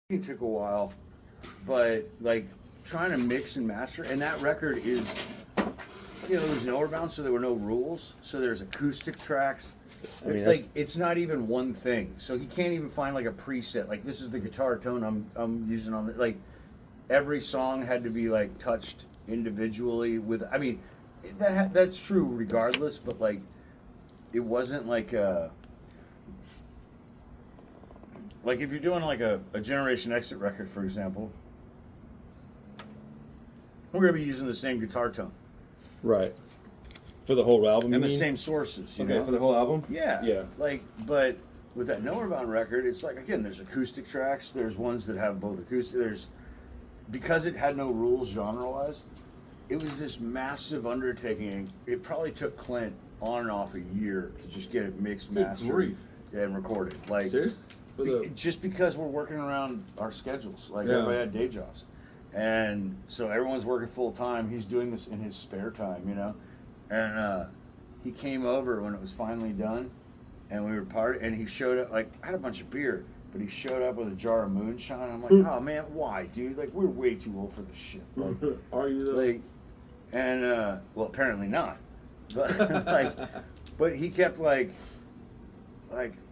It took a while, but like trying to mix and master, and that record is, there was no bound, so there were no rules. So there's acoustic tracks. I mean, Like it's not even one thing. So he can't even find like a preset. Like this is the guitar tone I'm using on the, like every song had to be like touched individually with. I mean, that's true regardless, but like it wasn't like a. Like if you're doing like a Generation Exit record, for example, we're gonna be using the same guitar tone right. For the whole album, and you the mean? same sources. You Okay, know? for the whole album? Yeah. Yeah. Like, but with that Nowhere Bound record, it's like again, there's acoustic tracks. There's ones that have both acoustic. There's because it had no rules genre-wise. It was this massive undertaking. It probably took Clint on and off a year to just get it mixed, mastered, and recorded. Like Seriously? just because we're working around our schedules, like Yeah. everybody had day jobs, and so everyone's working full time. He's doing this in his spare time, you know, and he came over when it was finally done, and we were and he showed up. Like I had a bunch of beer, but he showed up with a jar of moonshine. I'm like, oh man, why, dude? Like we're way too old for this shit. Like, Are you though? like, and well, apparently not, but like, but he kept like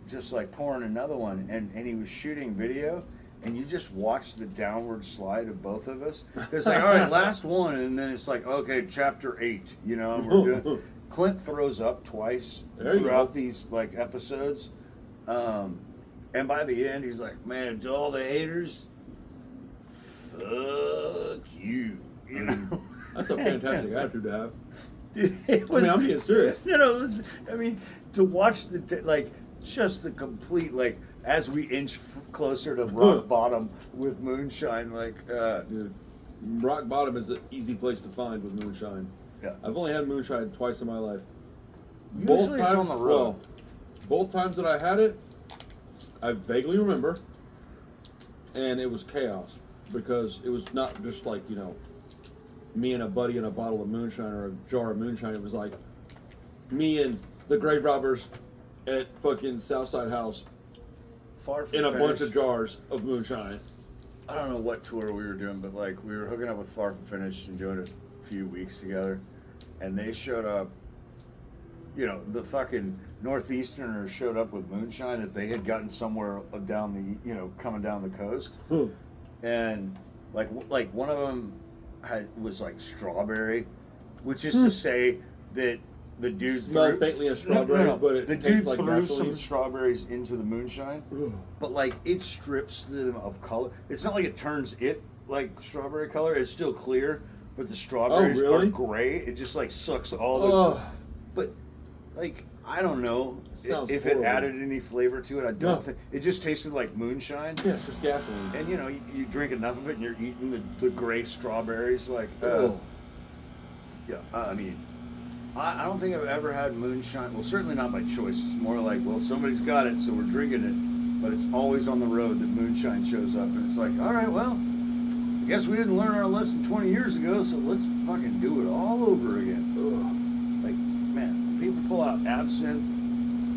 just like pouring another one, and he was shooting video, and you just watch the downward slide of both of us. It's like, all right, last one, and then it's like, okay, chapter 8, you know, and we're doing. Clint throws up twice throughout these like episodes, and by the end he's like, man, to all the haters, fuck you, you know. That's a fantastic attitude to have. Dude, it was, I'm being serious. You know, I mean, to watch like just the complete like as we inch closer to rock bottom with moonshine, like Dude, rock bottom is an easy place to find with moonshine. Yeah. I've only had moonshine twice in my life. Usually it's on the road. Well, both times that I had it, I vaguely remember, and it was chaos because it was not just like, you know, me and a buddy and a bottle of moonshine or a jar of moonshine. It was like me and the grave robbers at fucking Southside House Far from in a Finished. bunch of jars of moonshine. I don't know what tour we were doing, but like we were hooking up with Far From Finished and doing it a few weeks together, and they showed up. You know, the fucking Northeasterners showed up with moonshine that they had gotten somewhere down the, you know, coming down the coast, and like one of them was like strawberry, which is to say that the dude Smelled faintly of strawberries, but it the tastes dude like threw gasoline. some strawberries into the moonshine, but like it strips them of color. It's not like it turns it like strawberry color. It's still clear, but the strawberries really? are gray. It just like sucks all the. But like I don't know Sounds if horrible. it added any flavor to it. I don't No. think it just tasted like moonshine. Yeah, it's just gasoline. And you know, you drink enough of it, and you're eating the gray strawberries. Like, yeah, I mean, I don't think I've ever had moonshine. Well, certainly not by choice. It's more like, well, somebody's got it, so we're drinking it. But it's always on the road that moonshine shows up, and it's like, all right, well, I guess we didn't learn our lesson 20 years ago, so let's fucking do it all over again. Like, man, people pull out absinthe,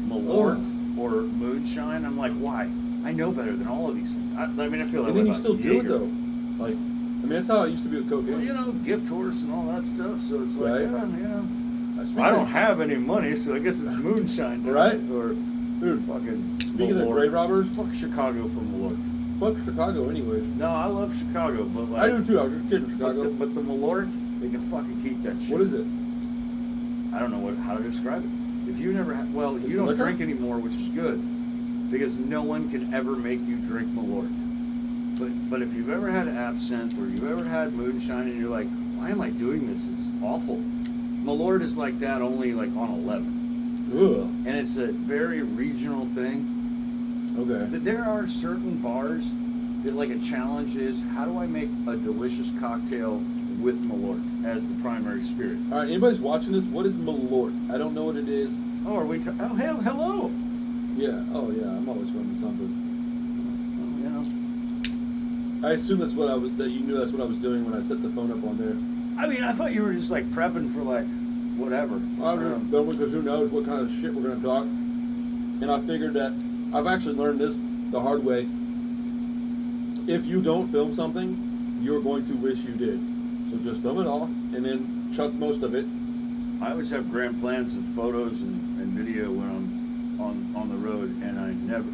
Malort, or moonshine. I'm like, why? I know better than all of these things. I mean, I feel that And way then you about still do it Jaeger. though. Like, I mean, that's how it used to be with Well, cocaine. you know, gift horse and all that stuff. So it's like, Right. yeah, you know, Speaking I don't of- have any money, so I guess it's moonshine time. Right. Or Dude, fucking. speaking of Malort. grave robbers, Fuck Chicago for Malort. fuck Chicago anyways. No, I love Chicago, but like. I do too, I was just kidding, But Chicago. the Malort, they can fucking keep that shit. What is it? I don't know how to describe it. If you never had, well, Is you it don't liquor? drink anymore, which is good, because no one can ever make you drink Malort. But if you've ever had absinthe or you've ever had moonshine and you're like, why am I doing this? It's awful. Malort is like that, only like on 11, Ugh. and it's a very regional thing. Okay. There are certain bars that like a challenge is, how do I make a delicious cocktail with Malort as the primary spirit? All right, anybody's watching this, what is Malort? I don't know what it is. Oh, are we? Oh, hell, hello. Yeah, oh yeah, I'm always learning something. You know. I assume that you knew that's what I was doing when I set the phone up on there. I mean, I thought you were just like prepping for like whatever. I was just going because who knows what kind of shit we're going to talk. And I figured that I've actually learned this the hard way. if you don't film something, you're going to wish you did. So just film it all, and then chuck most of it. I always have grand plans of photos and video when I'm on the road, and I never.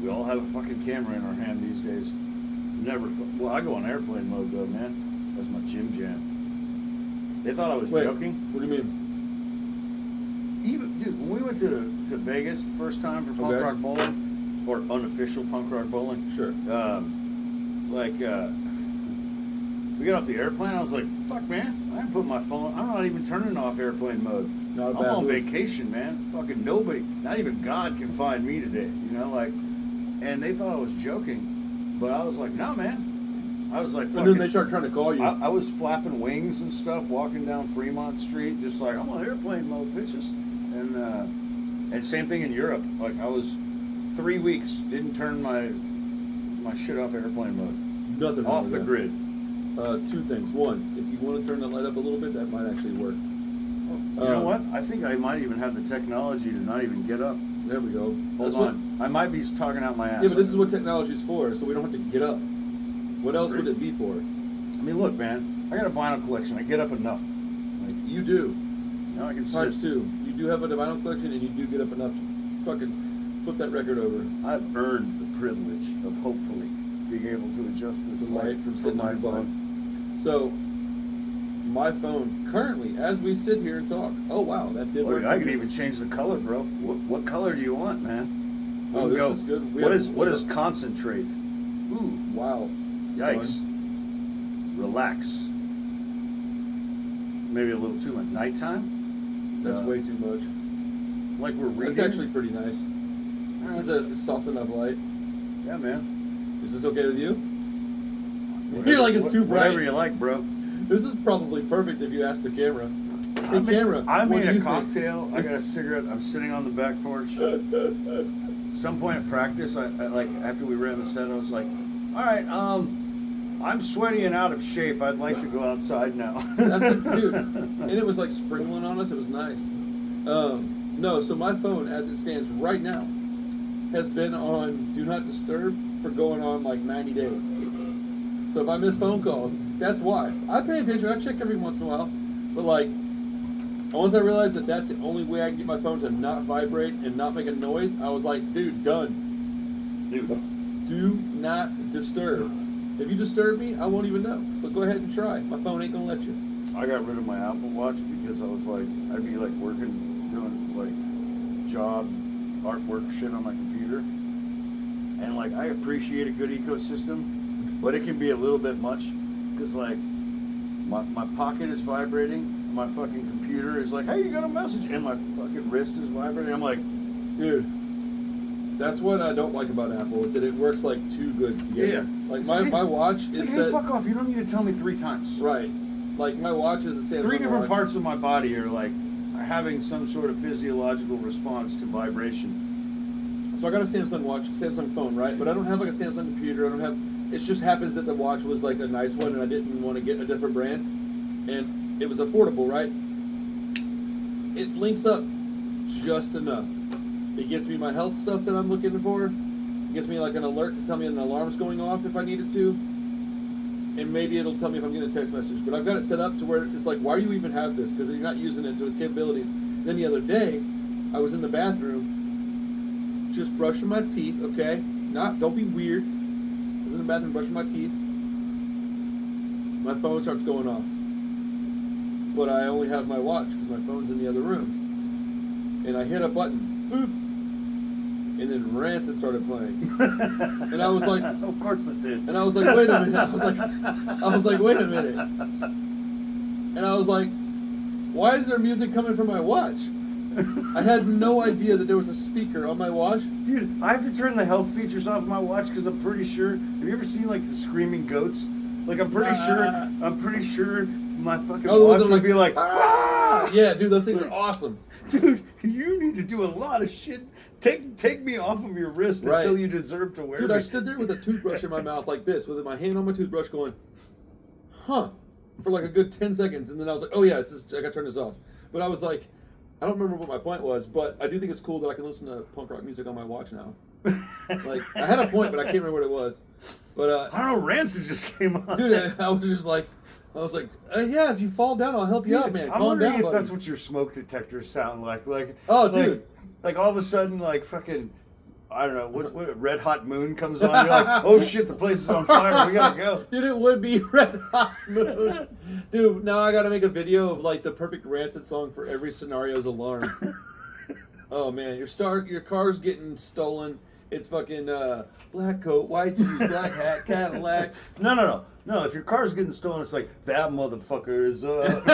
We all have a fucking camera in our hand these days. Never. Well, I go on airplane mode though, man. That's my gym jam. They thought I was joking. What do you mean? Even dude, when we went to Vegas the first time for punk rock bowling, or unofficial punk rock bowling. Sure. We got off the airplane. I was like, "Fuck, man! I ain't putting my phone. I'm not even turning off airplane mode. Not a I'm bad on move. vacation, man. Fucking nobody, not even God, can find me today. You know, like." And they thought I was joking, but I was like, "No, man." I was like, And then they start trying to call you. I was flapping wings and stuff, walking down Fremont Street, just like I'm on airplane mode, bitches. And same thing in Europe. Like I was 3 weeks, didn't turn my shit off airplane mode. Nothing wrong Off with the that. grid. Two things. One, if you want to turn the light up a little bit, that might actually work. You know what? I think I might even have the technology to not even get up. There we go. Hold on. I might be talking out my ass. Yeah, but this is what technology is for, so we don't have to get up. What else would it be for? I mean, look, man. I got a vinyl collection. I get up enough. Like, You do. now I can Times sit. two. You do have a vinyl collection, and you do get up enough to fucking flip that record over. I've earned the privilege of hopefully being able to adjust this The light from sitting my on your phone. So, my phone currently, as we sit here and talk. Oh wow, that did work. Look, I can even change the color, bro. What color do you want, man? Oh, We can this is good. What is concentrate? Ooh, Wow. yikes. Son. Relax. Maybe a little too much. Nighttime? That's way too much. Like we're reading. That's actually pretty nice. This Alright. is a soft enough light. Yeah, man. Is this okay with you? You're like, it's too bright. Whatever you like, bro. This is probably perfect if you ask the camera. Hey, camera. I what made do a you cocktail. I got a cigarette. I'm sitting on the back porch. Some point at practice, I like after we ran the set, I was like, "All right, I'm sweaty and out of shape. I'd like to go outside now." That's it, dude. And it was like sprinkling on us. It was nice. No, so my phone, as it stands right now, has been on Do Not Disturb for going on like 90 days. So if I miss phone calls, that's why. I pay attention. I check every once in a while. But like, once I realized that that's the only way I can get my phone to not vibrate and not make a noise, I was like, dude, done. Dude, Do not disturb. If you disturb me, I won't even know. So go ahead and try. My phone ain't gonna let you. I got rid of my Apple Watch because I was like, I'd be like working, doing like job artwork shit on my computer, and like I appreciate a good ecosystem, but it can be a little bit much because like my pocket is vibrating, my fucking computer is like, hey, you got a message, and my fucking wrist is vibrating. I'm like, Dude, that's what I don't like about Apple, is that it works like too good together. Yeah. Like It's my watch it's is like, hey, set. fuck off! You don't need to tell me 3 times. Right. Like my watch is a Samsung 3 different watch. parts of my body are like are having some sort of physiological response to vibration. So I got a Samsung watch, Samsung phone, right? But I don't have like a Samsung computer. I don't have. It just happens that the watch was like a nice one, and I didn't want to get a different brand, and it was affordable, right? It links up just enough. It gets me my health stuff that I'm looking for. It gives me like an alert to tell me an alarm's going off if I needed to. And maybe it'll tell me if I'm getting a text message. But I've got it set up to where it's like, why do you even have this? Because you're not using it to its capabilities. Then the other day, I was in the bathroom, just brushing my teeth, okay? Don't be weird. I was in the bathroom brushing my teeth. My phone starts going off. But I only have my watch because my phone's in the other room. And I hit a button, boop. And then Rancid started playing. And I was like, Of course it did. and I was like, wait a minute. I was like, wait a minute. And I was like, why is there music coming from my watch? I had no idea that there was a speaker on my watch. Dude, I have to turn the health features off my watch because I'm pretty sure. Have you ever seen like the screaming goats? Like I'm pretty sure my fucking Oh, watch those are would be like, ah! Yeah, dude, those things are awesome. dude, you need to do a lot of shit. Take me off of your wrist Right. until you deserve to wear Dude, me. I stood there with a toothbrush in my mouth like this, with my hand on my toothbrush going, huh, for like a good 10 seconds. And then I was like, oh yeah, I got to turn this off. But I was like, I don't remember what my point was, but I do think it's cool that I can listen to punk rock music on my watch now. Like, I had a point, but I can't remember what it was. But I don't know, Rancid just came on. dude, I was just like, yeah, if you fall down, I'll help you out, man. I'm Calm wondering down, if buddy. that's what your smoke detectors sound like. Like, Oh, dude. Like all of a sudden, like fucking, I don't know, what Red Hot Moon comes on. You're like, oh shit, the place is on fire. We gotta go. Dude, it would be Red Hot Moon. Dude, now I gotta make a video of like the perfect Rancid song for every scenario's alarm. Oh man, your car's getting stolen. It's fucking black coat, white shoes, black hat, Cadillac. No. If your car's getting stolen, it's like that motherfucker is Up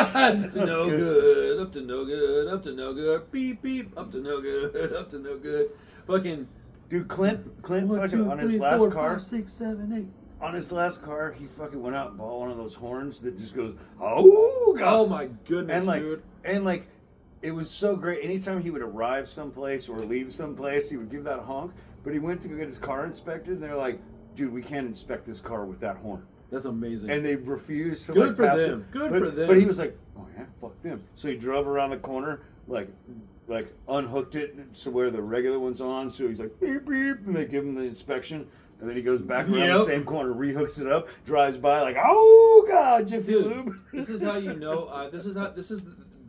to no good, up to no good, up to no good, beep beep, up to no good, up to no good. Fucking dude, Clint 1, fucking 2, on his 3, last 4, car. 5, 6, 7, 8. On his last car, he fucking went out and bought one of those horns that just goes, oh god. Oh my goodness, dude. And like, it was so great. Anytime he would arrive someplace or leave someplace, he would give that honk. But he went to go get his car inspected, and they're like, dude, we can't inspect this car with that horn. That's amazing. And they refused to Good for pass them. it. Good for them. But he was like, oh yeah, fuck them. So he drove around the corner, like unhooked it to where the regular one's on. So he's like, beep, beep, and they give him the inspection. And then he goes back around the same corner, rehooks it up, drives by like, oh god, Jiffy Lube. This is how you know.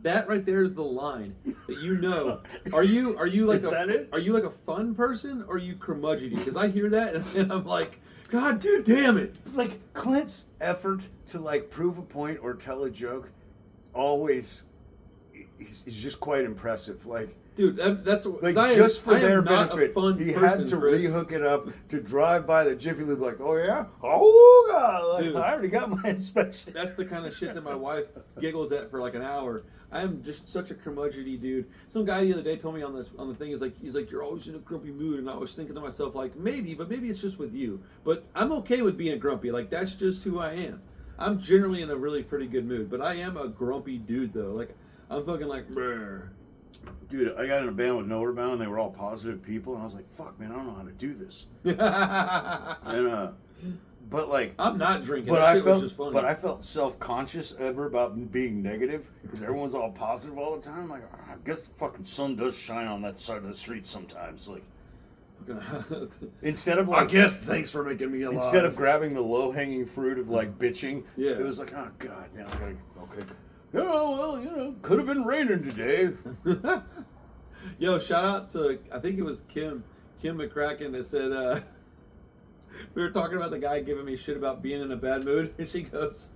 That right there is the line that you know. Are you like are you like a fun person or are you curmudgeony? Because I hear that and I'm like, God, dude, damn it! Like Clint's effort to like prove a point or tell a joke, always is just quite impressive. Like, dude, that's like I just am, for I their am not benefit, a fun he person, had to Chris. rehook it up to drive by the Jiffy Lube. Like, oh yeah, oh god, like, Dude, I already got my inspection. That's the kind of shit that my wife giggles at for like an hour. I am just such a curmudgeony dude. Some guy the other day told me on the thing, he's like, you're always in a grumpy mood, and I was thinking to myself like, maybe it's just with you. But I'm okay with being grumpy. Like, that's just who I am. I'm generally in a really pretty good mood, but I am a grumpy dude though. Like, I'm fucking like, brr. Dude, I got in a band with Nowhere Bound. They were all positive people, and I was like, fuck, man, I don't know how to do this. And but like, I'm not drinking. But That shit was just funny. But I felt self-conscious ever about being negative because everyone's all positive all the time. I'm like, I guess the fucking sun does shine on that side of the street sometimes. Like, instead of like, I guess thanks for making me alive. Instead of grabbing the low-hanging fruit of like bitching, yeah, it was like, oh god, now I gotta okay. Oh well, could have been raining today. Yo, shout out to, I think it was Kim McCracken that said, we were talking about the guy giving me shit about being in a bad mood, and she goes,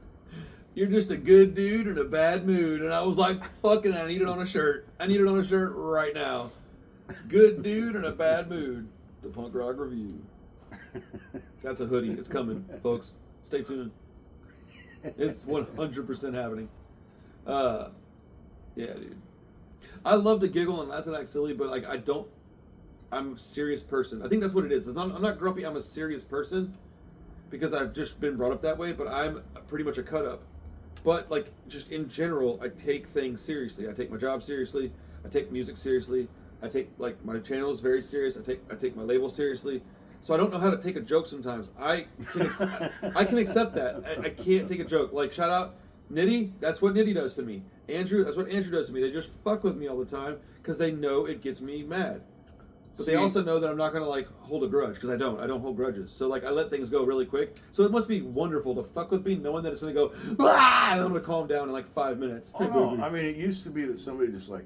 you're just a good dude in a bad mood. And I was like, fucking, I need it on a shirt. I need it on a shirt right now. Good dude in a bad mood. The Punk Rock Review. That's a hoodie. It's coming, folks. Stay tuned. It's 100% happening. Yeah, dude. I love to giggle and laugh and act silly, but like I'm a serious person. I think that's what it is. I'm not grumpy. I'm a serious person because I've just been brought up that way. But I'm pretty much a cut up. But like just in general, I take things seriously. I take my job seriously. I take music seriously. I take like my channels very serious. I take my label seriously. So I don't know how to take a joke sometimes. I can accept that. I can't take a joke. Like, shout out Nitty. That's what Nitty does to me. Andrew. That's what Andrew does to me. They just fuck with me all the time because they know it gets me mad. But they also know that I'm not gonna like hold a grudge because I don't hold grudges. So like I let things go really quick. So it must be wonderful to fuck with me, knowing that it's gonna go ah, and I'm gonna calm down in like 5 minutes. Oh no, I mean it used to be that somebody just like,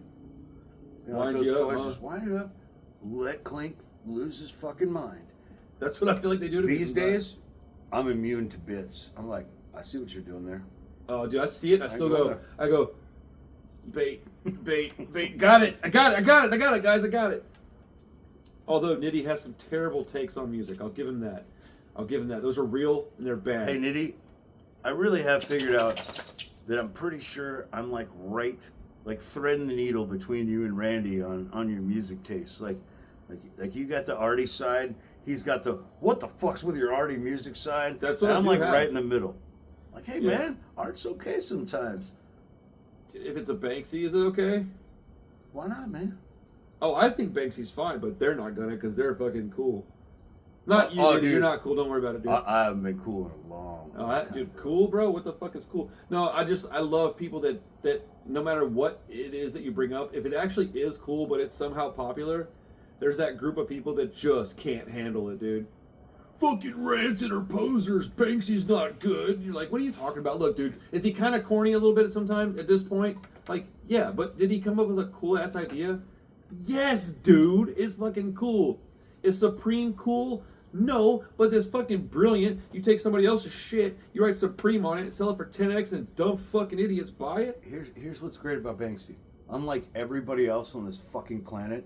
wind like you those up, toys just wind it up, let Clink lose his fucking mind. That's what I feel like they do to me these sometimes. days. I'm immune to bits. I'm like, I see what you're doing there. Oh, dude, I see it. And I still go. I go, bait. Got it, guys. I got it. Although Nitty has some terrible takes on music. I'll give him that. Those are real and they're bad. Hey, Nitty, I really have figured out that I'm pretty sure I'm like threading the needle between you and Randy on your music tastes. Like you got the arty side. He's got the what the fuck's with your arty music side. That's what I'm like have. right in the middle. Like, hey man, art's okay sometimes. If it's a Banksy, is it okay? Why not, man? Oh, I think Banksy's fine, but they're not gonna because they're fucking cool. Not you, dude. You're not cool. Don't worry about it, dude. I haven't been cool in a long time. Dude, cool, bro? What the fuck is cool? No, I love people that no matter what it is that you bring up, if it actually is cool, but it's somehow popular, there's that group of people that just can't handle it, dude. Fucking rancid or posers. Banksy's not good. You're like, what are you talking about? Look, dude, is he kind of corny a little bit sometimes at this point? Like, yeah, but did he come up with a cool ass idea? Yes, dude. It's fucking cool. Is Supreme cool? No, but it's fucking brilliant. You take somebody else's shit, you write Supreme on it, sell it for 10x, and dumb fucking idiots buy it. Here's what's great about Banksy. Unlike everybody else on this fucking planet,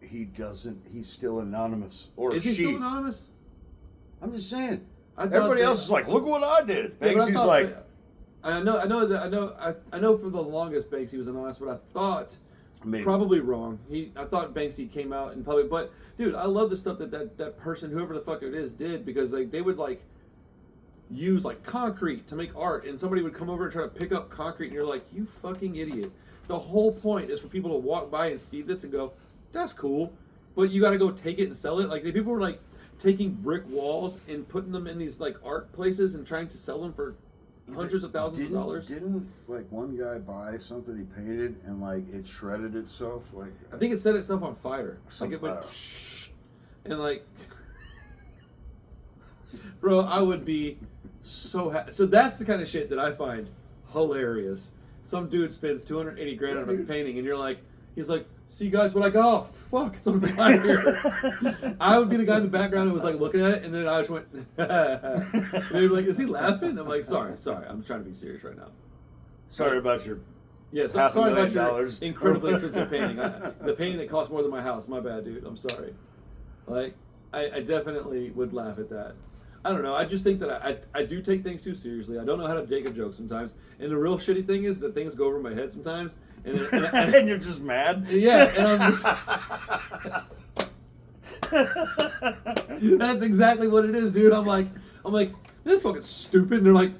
he's still anonymous. Or is he still anonymous? I'm just saying. Everybody Everybody else is like, look what I did. Banksy's like, I know for the longest Banksy was anonymous, but I thought maybe. Probably wrong. I thought Banksy came out in public, but dude, I love the stuff that person, whoever the fuck it is, did, because like they would like use like concrete to make art, and somebody would come over and try to pick up concrete, and you're like, you fucking idiot. The whole point is for people to walk by and see this and go, that's cool, but you got to go take it and sell it. Like people were like taking brick walls and putting them in these like art places and trying to sell them for hundreds of thousands of dollars. Didn't like one guy buy something he painted and like it shredded itself? Like I think it set itself on fire. Like it went and like, bro, I would be so happy. So that's the kind of shit that I find hilarious. Some dude spends 280 grand on a painting, and you're like, he's like, see guys, what I got? Oh, fuck, it's on fire. I would be the guy in the background who was like looking at it, and then I just went, and they'd be like, is he laughing? I'm like, sorry, I'm trying to be serious right now. Sorry about your sorry about your $500,000. incredibly expensive painting. The painting that cost more than my house. My bad, dude. I'm sorry. Like, I definitely would laugh at that. I don't know. I just think that I do take things too seriously. I don't know how to take a joke sometimes. And the real shitty thing is that things go over my head sometimes. And you're just mad? Yeah. And I'm just... That's exactly what it is, dude. I'm like, this is fucking stupid. And they're like,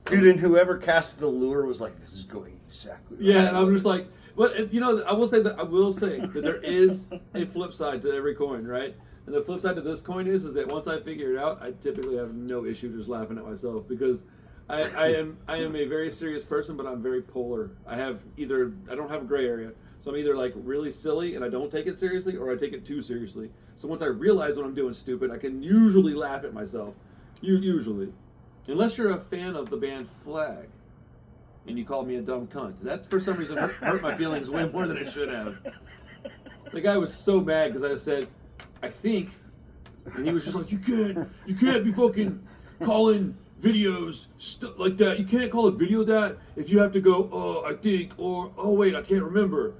Dude, and whoever cast the lure was like, this is going exactly right. Yeah, and I'm just like, but you know, I will say that there is a flip side to every coin, right? And the flip side to this coin is that once I figure it out, I typically have no issue just laughing at myself, because I am a very serious person, but I'm very polar. I don't have a gray area. So I'm either like really silly and I don't take it seriously, or I take it too seriously. So once I realize when I'm doing stupid, I can usually laugh at myself. Usually. Unless you're a fan of the band Flag and you called me a dumb cunt. That for some reason hurt my feelings way more than it should have. The guy was so mad because I said, I think, and he was just like, you can't be fucking calling videos like that. You can't call a video that if you have to go, oh, I think, or, oh, wait, I can't remember.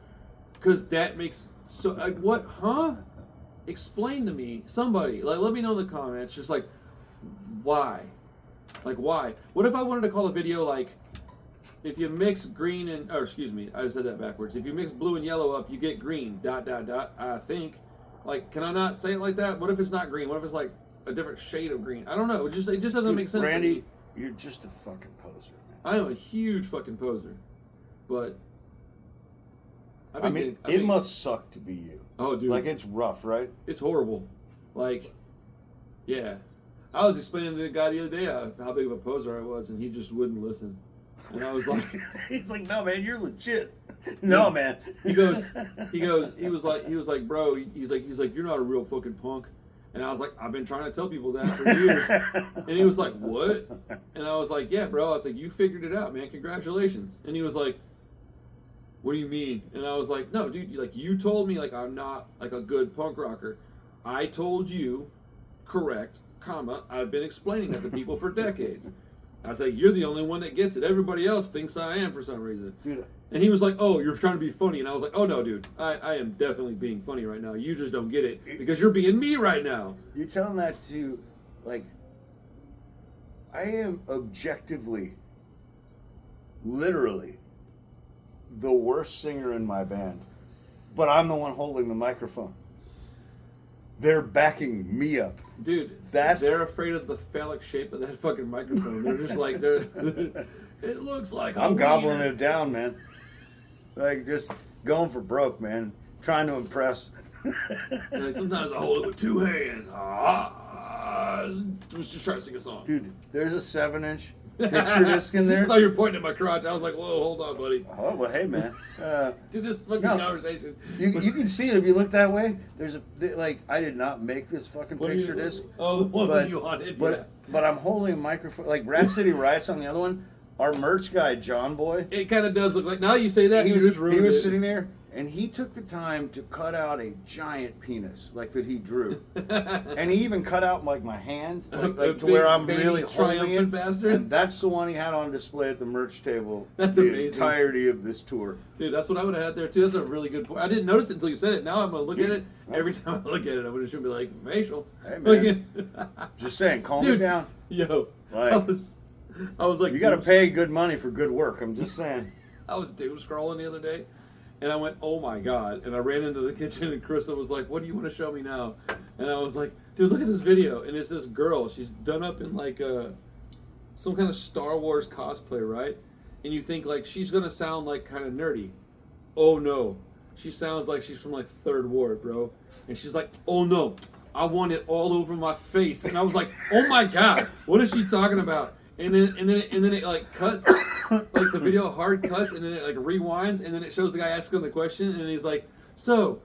Because that makes, so, like, what, huh? Explain to me, somebody, like, let me know in the comments, just like, why? Like, why? What if I wanted to call a video like, if you mix green and, or excuse me, I said that backwards. If you mix blue and yellow up, you get green, ... I think. Like, can I not say it like that? What if it's not green? What if it's like a different shade of green? I don't know. It just doesn't make sense Randy, to me. you're just a fucking poser, man. I am a huge fucking poser. But it must suck to be you. Oh, dude. Like, it's rough, right? It's horrible. Like, yeah. I was explaining to the guy the other day how big of a poser I was, and he just wouldn't listen. And I was like, he's like, no, man, you're legit. No, man. He was like, bro, he's like, you're not a real fucking punk. And I was like, I've been trying to tell people that for years. And he was like, what? And I was like, yeah, bro. I was like, you figured it out, man. Congratulations. And he was like, what do you mean? And I was like, no, dude, like, you told me like I'm not like a good punk rocker. I told you, correct, comma, I've been explaining that to people for decades. I was like, you're the only one that gets it. Everybody else thinks I am for some reason. Dude. And he was like, oh, you're trying to be funny. And I was like, oh, no, dude. I am definitely being funny right now. You just don't get it because you're being me right now. You're telling that to, like, I am objectively, literally, the worst singer in my band. But I'm the one holding the microphone. They're backing me up. Dude, they're afraid of the phallic shape of that fucking microphone. They're just like, it looks like I'm gobbling it down, man. Like, just going for broke, man. Trying to impress. Like, sometimes I hold it with two hands. I was just trying to sing a song. Dude, there's a 7-inch picture disc in I there. thought you were pointing at my crotch. I was like, whoa, hold on, buddy. Oh well, hey man. Dude, this fucking No. conversation. You can see it if you look that way. There's like I did not make this fucking What picture you, disc. Oh, the one but, that you wanted. but I'm holding a microphone. Like Rat City Riots on the other one. Our merch guy John Boy. It kind of does look like. Now you say that, He you was, just ruined he was it. sitting there and he took the time to cut out a giant penis like that he drew, and he even cut out like my hand, like to where I'm really holding it. Bastard. And that's the one he had on display at the merch table. That's the amazing. entirety of this tour. Dude, that's what I would have had there too. That's a really good point. I didn't notice it until you said it. Now I'm gonna look at it. Every time I look at it, I'm gonna be like facial. Hey man, just saying, calm it down. Yo, Like, I was like, you got to pay good money for good work. I'm just saying. I was doom scrolling the other day, and I went, oh my god! And I ran into the kitchen, and Krista was like, "What do you want to show me now?" And I was like, "Dude, look at this video." And it's this girl. She's done up in like some kind of Star Wars cosplay, right? And you think like she's gonna sound like kind of nerdy. Oh no, she sounds like she's from like Third Ward, bro. And she's like, "Oh no, I want it all over my face." And I was like, "Oh my god, what is she talking about?" And then it like cuts, like the video hard cuts, and then it like rewinds, and then it shows the guy asking the question, and he's like, "So,"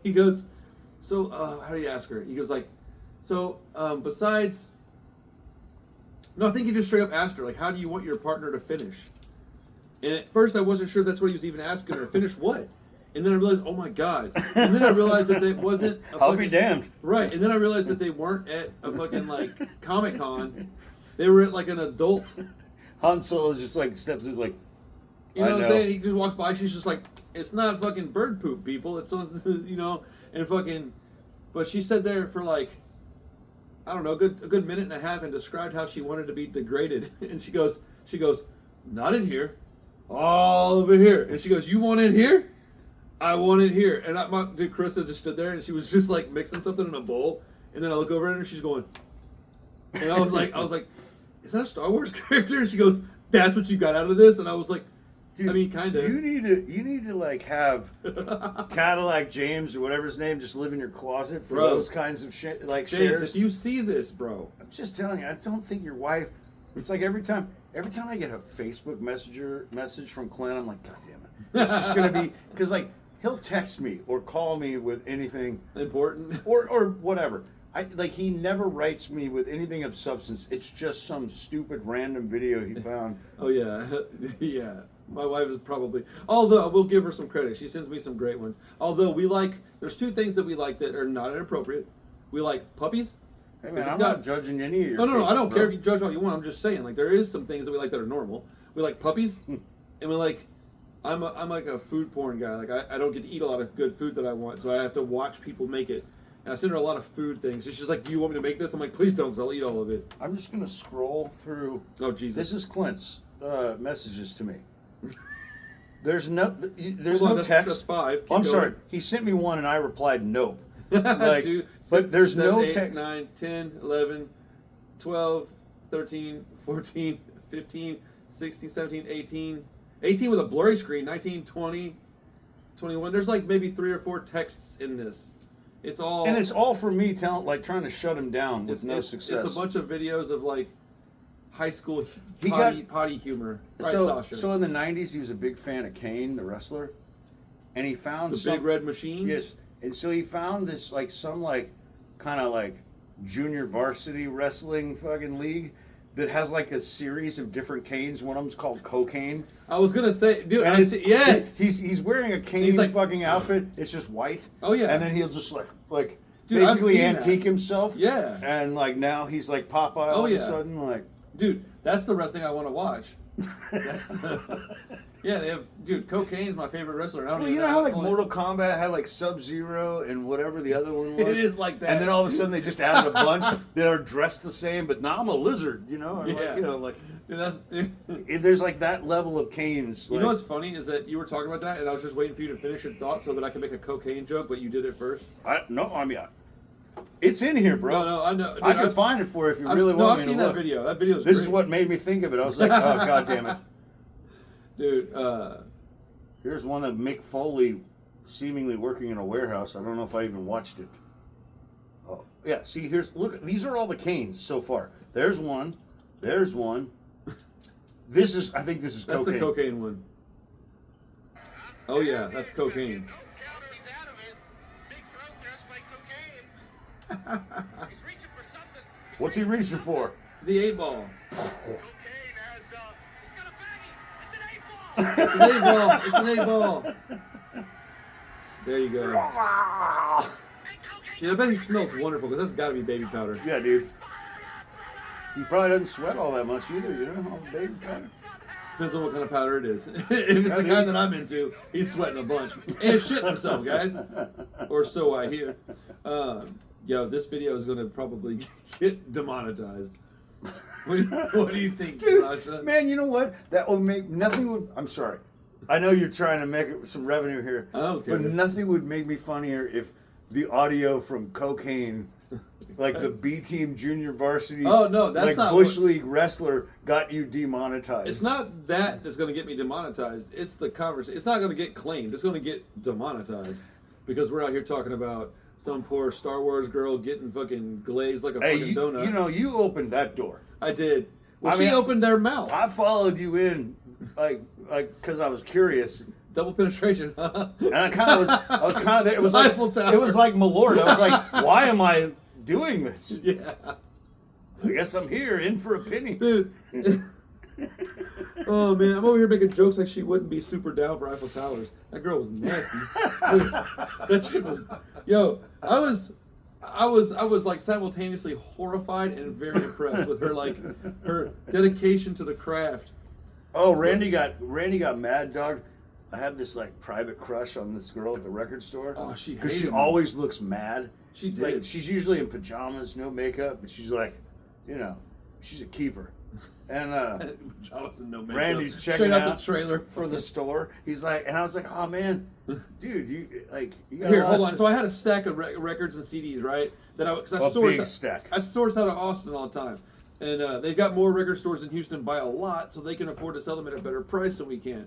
he goes, "So, how do you ask her?" He goes like, "So, besides," no, I think he just straight up asked her like, "How do you want your partner to finish?" And at first I wasn't sure that's what he was even asking her. Finish what? And then I realized, oh my god! And then I realized that it wasn't. I'll be damned. Right, and then I realized that they weren't at a fucking like Comic-Con. They were at like an adult. Han Solo just like steps in, like, You know what I'm saying? He just walks by. She's just like, it's not fucking bird poop, people. It's you know, and fucking. But she said there for like, I don't know, a good minute and a half, and described how she wanted to be degraded. And she goes, not in here, all over here. And she goes, you want it here? I want it here. And dude, Carissa just stood there, and she was just like mixing something in a bowl. And then I look over at her, and she's going. And I was like, is that a Star Wars character? And she goes, that's what you got out of this? And I was like, dude, I mean, kind of. You need to like have Cadillac James or whatever his name just live in your closet for those kinds of shit, like James, shares. if you see this, bro. I'm just telling you, I don't think your wife. It's like every time I get a Facebook message from Clint, I'm like, God damn it, it's just gonna be because like he'll text me or call me with anything important or whatever. He never writes me with anything of substance. It's just some stupid random video he found. Oh yeah, yeah. My wife is probably. Although I will give her some credit, she sends me some great ones. Although there's two things that we like that are not inappropriate. We like puppies. Hey man, I'm not judging any of your. No, I don't care if you judge all you want. I'm just saying, like there is some things that we like that are normal. We like puppies, and we like. I'm like a food porn guy. Like I don't get to eat a lot of good food that I want, so I have to watch people make it. And I send her a lot of food things. She's just like, do you want me to make this? I'm like, please don't, because I'll eat all of it. I'm just going to scroll through. Oh, Jesus. This is Clint's messages to me. There's no text. That's 5. I'm sorry. He sent me one and I replied, nope. Like, 2, 6, but there's 7, no 8, text. 9, 10, 11, 12, 13, 14, 15, 16, 17, 18. 18 with a blurry screen. 19, 20, 21. There's like maybe 3 or 4 texts in this. It's all for me trying to shut him down with no success. It's a bunch of videos of like high school potty humor. Right, Sasha? So in the 90s, he was a big fan of Kane, the wrestler, and he found the Big Red Machine. Yes, and so he found this kind of junior varsity wrestling fucking league that has like a series of different Kanes. One of them's called Cocaine. I was gonna say, dude. Yes, he's wearing a Kane fucking outfit. It's just white. Oh yeah. And then he'll just like dude, basically antique himself. Yeah. And like now he's like Popeye all of a sudden like. Dude, that's the wrestling I want to watch. Yeah, they have. Dude, Cocaine's my favorite wrestler. Well, you know how like Mortal Kombat had like Sub-Zero and whatever the other one was? It is like that. And then all of a sudden they just added a bunch that are dressed the same, but now I'm a lizard, you know? Yeah. Dude, there's like that level of Kanes. You know what's funny is that you were talking about that, and I was just waiting for you to finish your thought so that I could make a cocaine joke, but you did it first. It's in here, bro. No, I know. Dude, I can find it for you if you really want me to look. I've seen that video. That video's This great. is what made me think of it. I was like, oh, God damn it. Dude, here's one of Mick Foley seemingly working in a warehouse. I don't know if I even watched it. Oh, yeah, see, look, these are all the Kanes so far. There's one. There's one. I think this is That's cocaine. the cocaine one. Oh yeah, that's cocaine. He's out of it. Big throat thrust by cocaine. He's reaching for something. What's he reaching for? The 8-ball. Cocaine has, he's got a baggie. It's an 8-ball. It's an 8-ball. It's an 8-ball. There you go. Hey, cocaine. Dude, I bet he smells wonderful because that's got to be baby powder. Yeah, dude. He probably doesn't sweat all that much either, you know? All the baby powder. Depends on what kind of powder it is. If it's the kind that I'm into, he's sweating a bunch. And shitting himself, guys. Or so I hear. Yo, this video is going to probably get demonetized. What do you think, Dude, Sasha? man, you know what? That would make nothing would. I'm sorry. I know you're trying to make some revenue here, I don't care. but nothing would make me funnier if the audio from Cocaine, like the B Team Junior Varsity, Oh, no, that's like not Bush what- League wrestler, got you demonetized. It's not that that's going to get me demonetized. It's the conversation. It's not going to get claimed. It's going to get demonetized because we're out here talking about some poor Star Wars girl getting fucking glazed like a Hey, fucking donut. you know, you opened that door. I did. Well, I she mean, opened their mouth. I followed you in, like, because I was curious. Double penetration. Huh? And I was kind of there. It was like, Eiffel Tower. it was like Malort. I was like, why am I doing this? Yeah. I guess I'm here, in for a penny. Dude. Oh man, I'm over here making jokes like she wouldn't be super down for Eiffel Towers. That girl was nasty. Dude, that shit was. Yo, I was like simultaneously horrified and very impressed with her dedication to the craft. Oh, Randy got mad, dog. I have this like private crush on this girl at the record store. Oh, she because she hated me. always looks mad. She did. Like, she's usually in pajamas, no makeup, but she's like, you know, she's a keeper. And Jonathan, no makeup. Randy's checking Straight out out the trailer for the store. He's like, and I was like, oh man, dude, you got Here, hold on. So I had a stack of records and CDs, right? Cause I A source big stack. I source out of Austin all the time, and they've got more record stores in Houston by a lot, so they can afford to sell them at a better price than we can.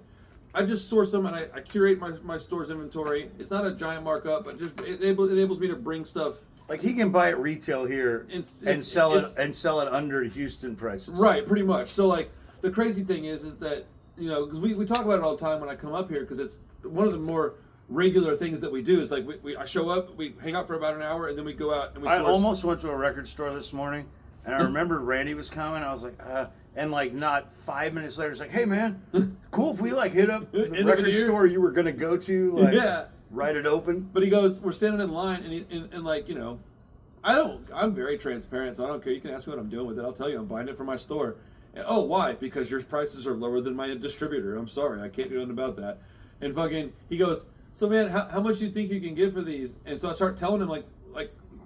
I just source them and I curate my store's inventory. It's not a giant markup, but just it enables me to bring stuff. Like he can buy it retail here and sell it under Houston prices. Right, pretty much. So like the crazy thing is that, you know, because we talk about it all the time when I come up here, because it's one of the more regular things that we do is like I show up, we hang out for about an hour, and then we go out and we source. I almost went to a record store this morning, and I remember Randy was coming. I was like, and like not 5 minutes later, it's like, hey man, cool if we like hit up the End of record the year? store you were gonna go to, like, Yeah. write it open. But he goes, we're standing in line, and like, you know, I'm very transparent, so I don't care. You can ask me what I'm doing with it. I'll tell you, I'm buying it from my store. And, oh, why? Because your prices are lower than my distributor. I'm sorry, I can't do nothing about that. And fucking, he goes, so man, how much do you think you can get for these? And so I start telling him like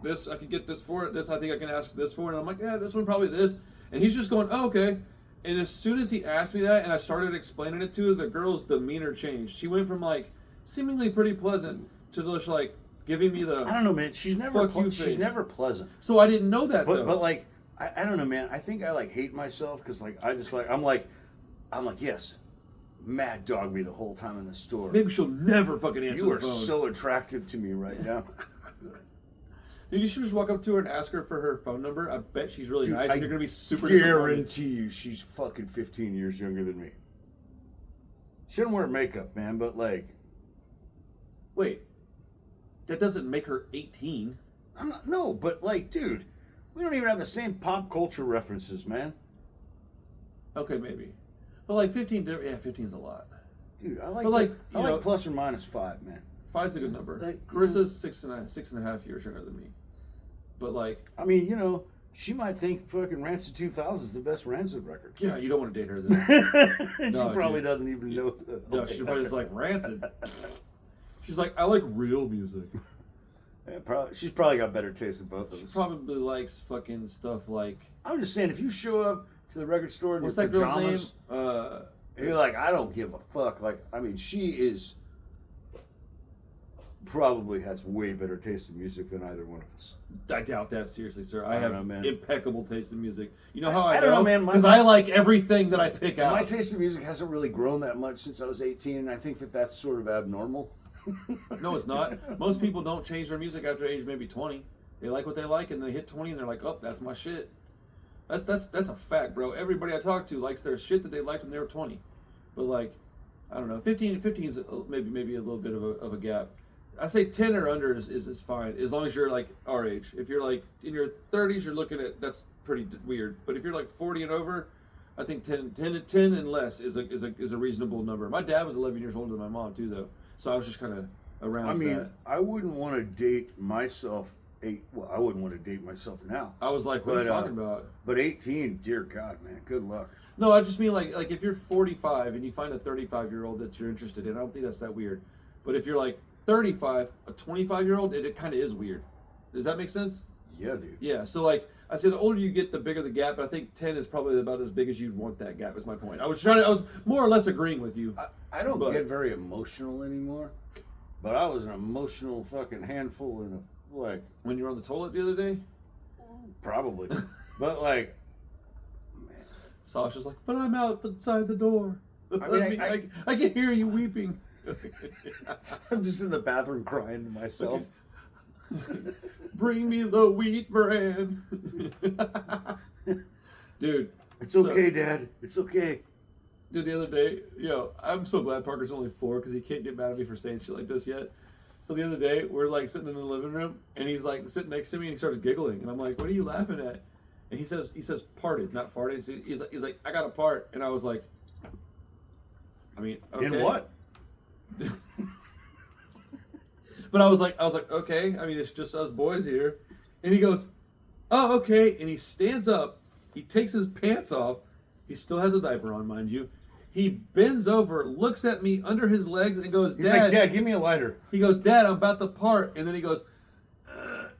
this, I could get this for it. This I think I can ask this for, and I'm like, yeah, this one probably this. And he's just going, oh, okay. And as soon as he asked me that, and I started explaining it to her, the girl's demeanor changed. She went from like seemingly pretty pleasant to just like giving me the. I don't know, man. She's never Fuck you she's face. never pleasant. So I didn't know that But though. but like I don't know, man. I think I like hate myself because like I just like I'm like yes, mad dog me the whole time in the store. Maybe she'll never fucking answer You the are phone. so attractive to me right now. Dude, you should just walk up to her and ask her for her phone number. I bet she's really Dude, nice. I And you're gonna be super disappointed. guarantee you she's fucking 15 years younger than me. She doesn't wear makeup, man, but like Wait, that doesn't make her 18. I'm not, no, but like, dude, we don't even have the same pop culture references, man. Okay, maybe. But like 15, yeah, 15 is a lot. Dude, I like But, like, I you like know- plus or minus 5, man. 5's a good number. Like, Carissa's 6.5 years younger than me. But like, I mean, you know, she might think fucking Rancid 2000 is the best Rancid record. yeah, you don't want to date her then. She No, probably dude. doesn't even know. No, she's probably just like Rancid. She's like, I like real music. Yeah, she's probably got better taste than both of She us. probably likes fucking stuff like, I'm just saying, if you show up to the record store in what's your that girl's pajamas, name? you're like, I don't give a fuck. Like, I mean, she is probably has way better taste in music than either one of us. I doubt that, seriously, sir. I I don't have know, man. impeccable taste in music. You know how I don't know, man. Because I like everything that I pick out. My taste in music hasn't really grown that much since I was 18, and I think that that's sort of abnormal. No, it's not. Most people don't change their music after age maybe 20. They like what they like, and they hit 20, and they're like, oh, that's my shit. That's a fact, bro. Everybody I talk to likes their shit that they liked when they were 20. But like, I don't know, 15 is maybe a little bit of a gap. I say 10 or under is fine, as long as you're like our age. If you're like in your 30s, you're looking at, that's pretty weird. But if you're like 40 and over, I think 10 and less is a reasonable number. My dad was 11 years older than my mom too, though. So I was just kind of around. I mean, that. I wouldn't want to date myself. I wouldn't want to date myself now. I was like, what are you talking about? But 18, dear God, man, good luck. No, I just mean like if you're 45 and you find a 35-year-old that you're interested in, I don't think that's that weird. But if you're like 35, a 25-year-old, it kind of is weird. Does that make sense? Yeah, dude. Yeah. So like I said, the older you get, the bigger the gap. But I think 10 is probably about as big as you'd want that gap. Is my point. I was more or less agreeing with you. I don't get very emotional anymore, but I was an emotional fucking handful in a like when you were on the toilet the other day. Probably, but like, man. Sasha's like, but I'm outside the door. I can hear you weeping. I'm just in the bathroom crying to myself. Bring me the wheat bran. Dude. It's okay, Dad. It's okay. Dude, the other day, I'm so glad Parker's only 4 because he can't get mad at me for saying shit like this yet. So the other day, we're like sitting in the living room and he's like sitting next to me and he starts giggling. And I'm like, what are you laughing at? And he says parted, not farted. He's like, I got a part. And I was like, I mean, okay. In what? But I was like, okay. I mean, it's just us boys here. And he goes, oh, okay. And he stands up. He takes his pants off. He still has a diaper on, mind you. He bends over, looks at me under his legs, and he goes, He's like, Dad, give me a lighter. He goes, Dad, I'm about to part. And then he goes,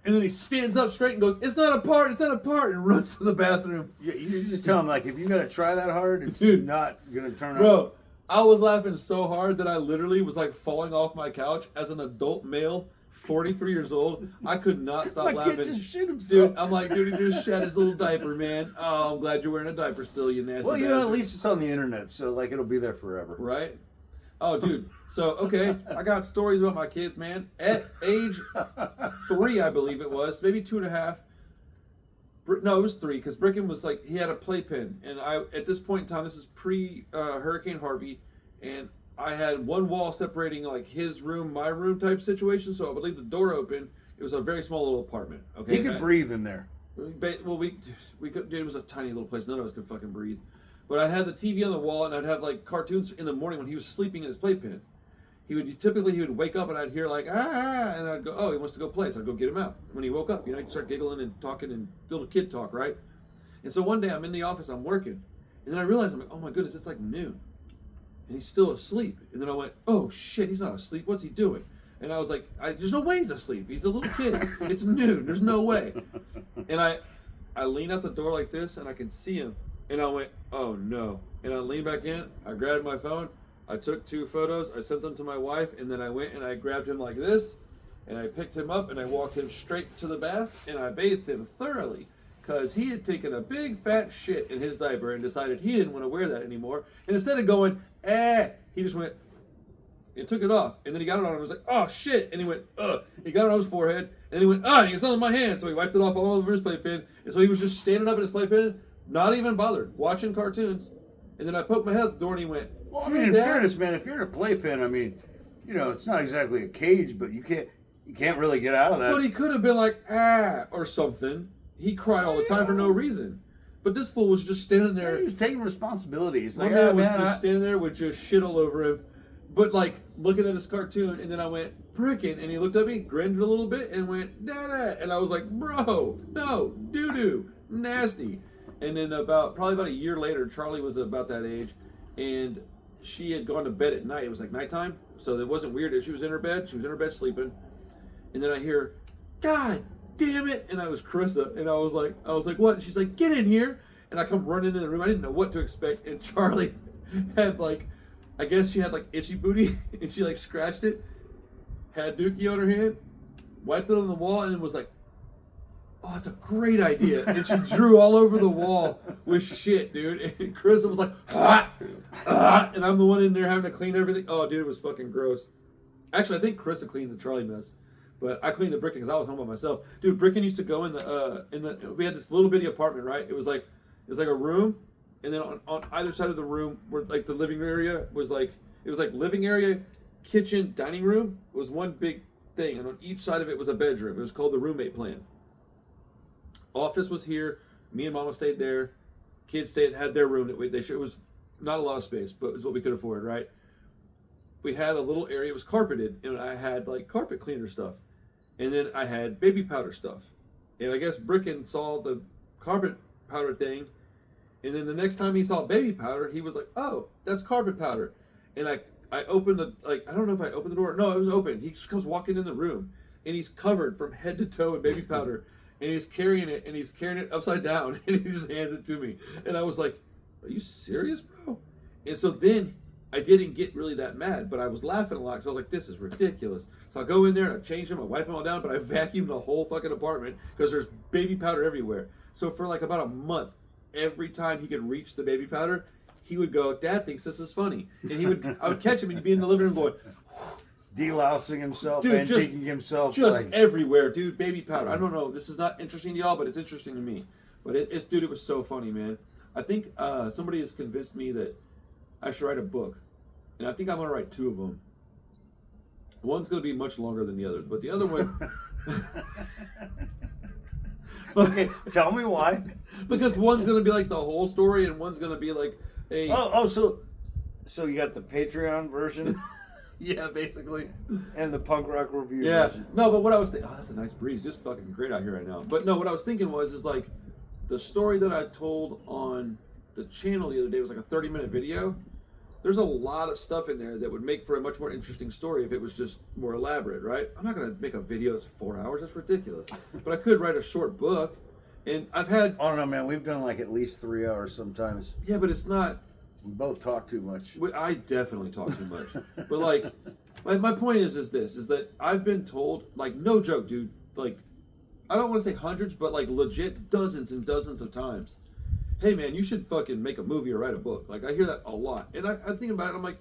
and then he stands up straight and goes, it's not a part, and runs to the bathroom. Yeah, you just tell him, like, if you got to try that hard, it's not going to turn out. Bro, I was laughing so hard that I literally was like falling off my couch as an adult male, 43 years old. I could not stop laughing. Kid just shit himself. Dude, I'm like, dude, he just shat his little diaper, man. Oh, I'm glad you're wearing a diaper still, you nasty Well, bastard. at least it's on the internet, so, like, it'll be there forever. Right? Oh, dude. So, okay, I got stories about my kids, man. At age 3, I believe it was, maybe 2.5. No, it was 3, because Bricken was like, he had a playpen. And at this point in time, this is pre-Hurricane Harvey, and I had one wall separating like his room, my room type situation, so I would leave the door open. It was a very small little apartment. Okay, He could breathe in there. Well, we could. Dude, it was a tiny little place. None of us could fucking breathe. But I'd have the TV on the wall, and I'd have like cartoons in the morning when he was sleeping in his playpen. He would wake up, and I'd hear like and I'd go, oh, he wants to go play, so I'd go get him out. When he woke up, he'd start giggling and talking and little kid talk, right? And so one day I'm in the office, I'm working, and then I realized I'm like, oh my goodness, it's like noon. And he's still asleep. And then I went, oh shit, he's not asleep. What's he doing? And I was like, there's no way he's asleep. He's a little kid. It's noon. There's no way. And I lean out the door like this, and I can see him. And I went, oh no. And I leaned back in. I grabbed my phone. I took 2 photos. I sent them to my wife. And then I went and I grabbed him like this. And I picked him up and I walked him straight to the bath. And I bathed him thoroughly. Because he had taken a big fat shit in his diaper and decided he didn't want to wear that anymore. And instead of going, he just went and took it off. And then he got it on and was like, oh shit. And he went, ugh. He got it on his forehead. And then he went, and he goes, on my hand. So he wiped it off all over his playpen. And so he was just standing up in his playpen, not even bothered, watching cartoons. And then I poked my head out the door and he went, well, I mean, in fairness, man, if you're in a playpen, I mean, it's not exactly a cage, but you can't really get out of that. But he could have been like, or something. He cried all the time for no reason. But this fool was just standing there. He was taking responsibility. He's My like, man was just standing there with just shit all over him. But like looking at his cartoon, and then I went, Brickin', and he looked at me, grinned a little bit, and went, Dada. And I was like, bro, no, doo-doo, nasty. And then probably about a year later, Charlie was about that age, and she had gone to bed at night. It was like nighttime, so it wasn't weird. She was in her bed. She was in her bed sleeping. And then I hear, God damn it. And I was Carissa, and I was like, what? And she's like, get in here. And I come running in the room. I didn't know what to expect. And Charlie had like, I guess she had like itchy booty, and she like scratched it, had Dookie on her hand, wiped it on the wall, and then was like, oh, that's a great idea. And she drew all over the wall with shit, dude. And Carissa was like, and I'm the one in there having to clean everything. Oh, dude, it was fucking gross. Actually, I think Carissa cleaned the Charlie mess. But I cleaned the Bricken because I was home by myself. Dude, Bricken used to go in the we had this little bitty apartment, right? It was like a room, and then on either side of the room where like the living area was like it was like living area, kitchen, dining room. It was one big thing, and on each side of it was a bedroom. It was called the roommate plan. Office was here. Me and Mama stayed there. Kids had their room that it was not a lot of space, but it was what we could afford, right? We had a little area. It was carpeted, and I had like carpet cleaner stuff. And then I had baby powder stuff. And I guess Bricken saw the carpet powder thing. And then the next time he saw baby powder, he was like, oh, that's carpet powder. And I opened I don't know if I opened the door. No, it was open. He just comes walking in the room. And he's covered from head to toe in baby powder. And he's carrying it upside down. And he just hands it to me. And I was like, are you serious, bro? And so then I didn't get really that mad, but I was laughing a lot because I was like, this is ridiculous. So I go in there and I change them, I wipe them all down, but I vacuum the whole fucking apartment because there's baby powder everywhere. So for like about a month, every time he could reach the baby powder, he would go, Dad thinks this is funny. And I would catch him and he'd be in the living room going, delousing himself, dude, and taking himself. Just like, everywhere, dude, baby powder. I don't know, this is not interesting to y'all, but it's interesting to me. But dude, it was so funny, man. I think somebody has convinced me that I should write a book. And I think I'm going to write 2 of them. One's going to be much longer than the other, but the other one... Okay, tell me why. Because one's going to be like the whole story, and one's going to be like a... So you got the Patreon version? Yeah, basically. And the punk rock review version. No, but what I was thinking... Oh, that's a nice breeze. Just fucking great out here right now. But no, what I was thinking is like, the story that I told on the channel the other day was like a 30-minute video. There's a lot of stuff in there that would make for a much more interesting story if it was just more elaborate, right? I'm not going to make a video that's 4 hours. That's ridiculous. But I could write a short book. And I've had... I don't know, man. We've done like at least 3 hours sometimes. Yeah, but it's not... We both talk too much. I definitely talk too much. But like, my point is that I've been told, like, no joke, dude, like, I don't want to say hundreds, but like legit dozens and dozens of times. Hey man, you should fucking make a movie or write a book. Like, I hear that a lot. And I think about it, I'm like,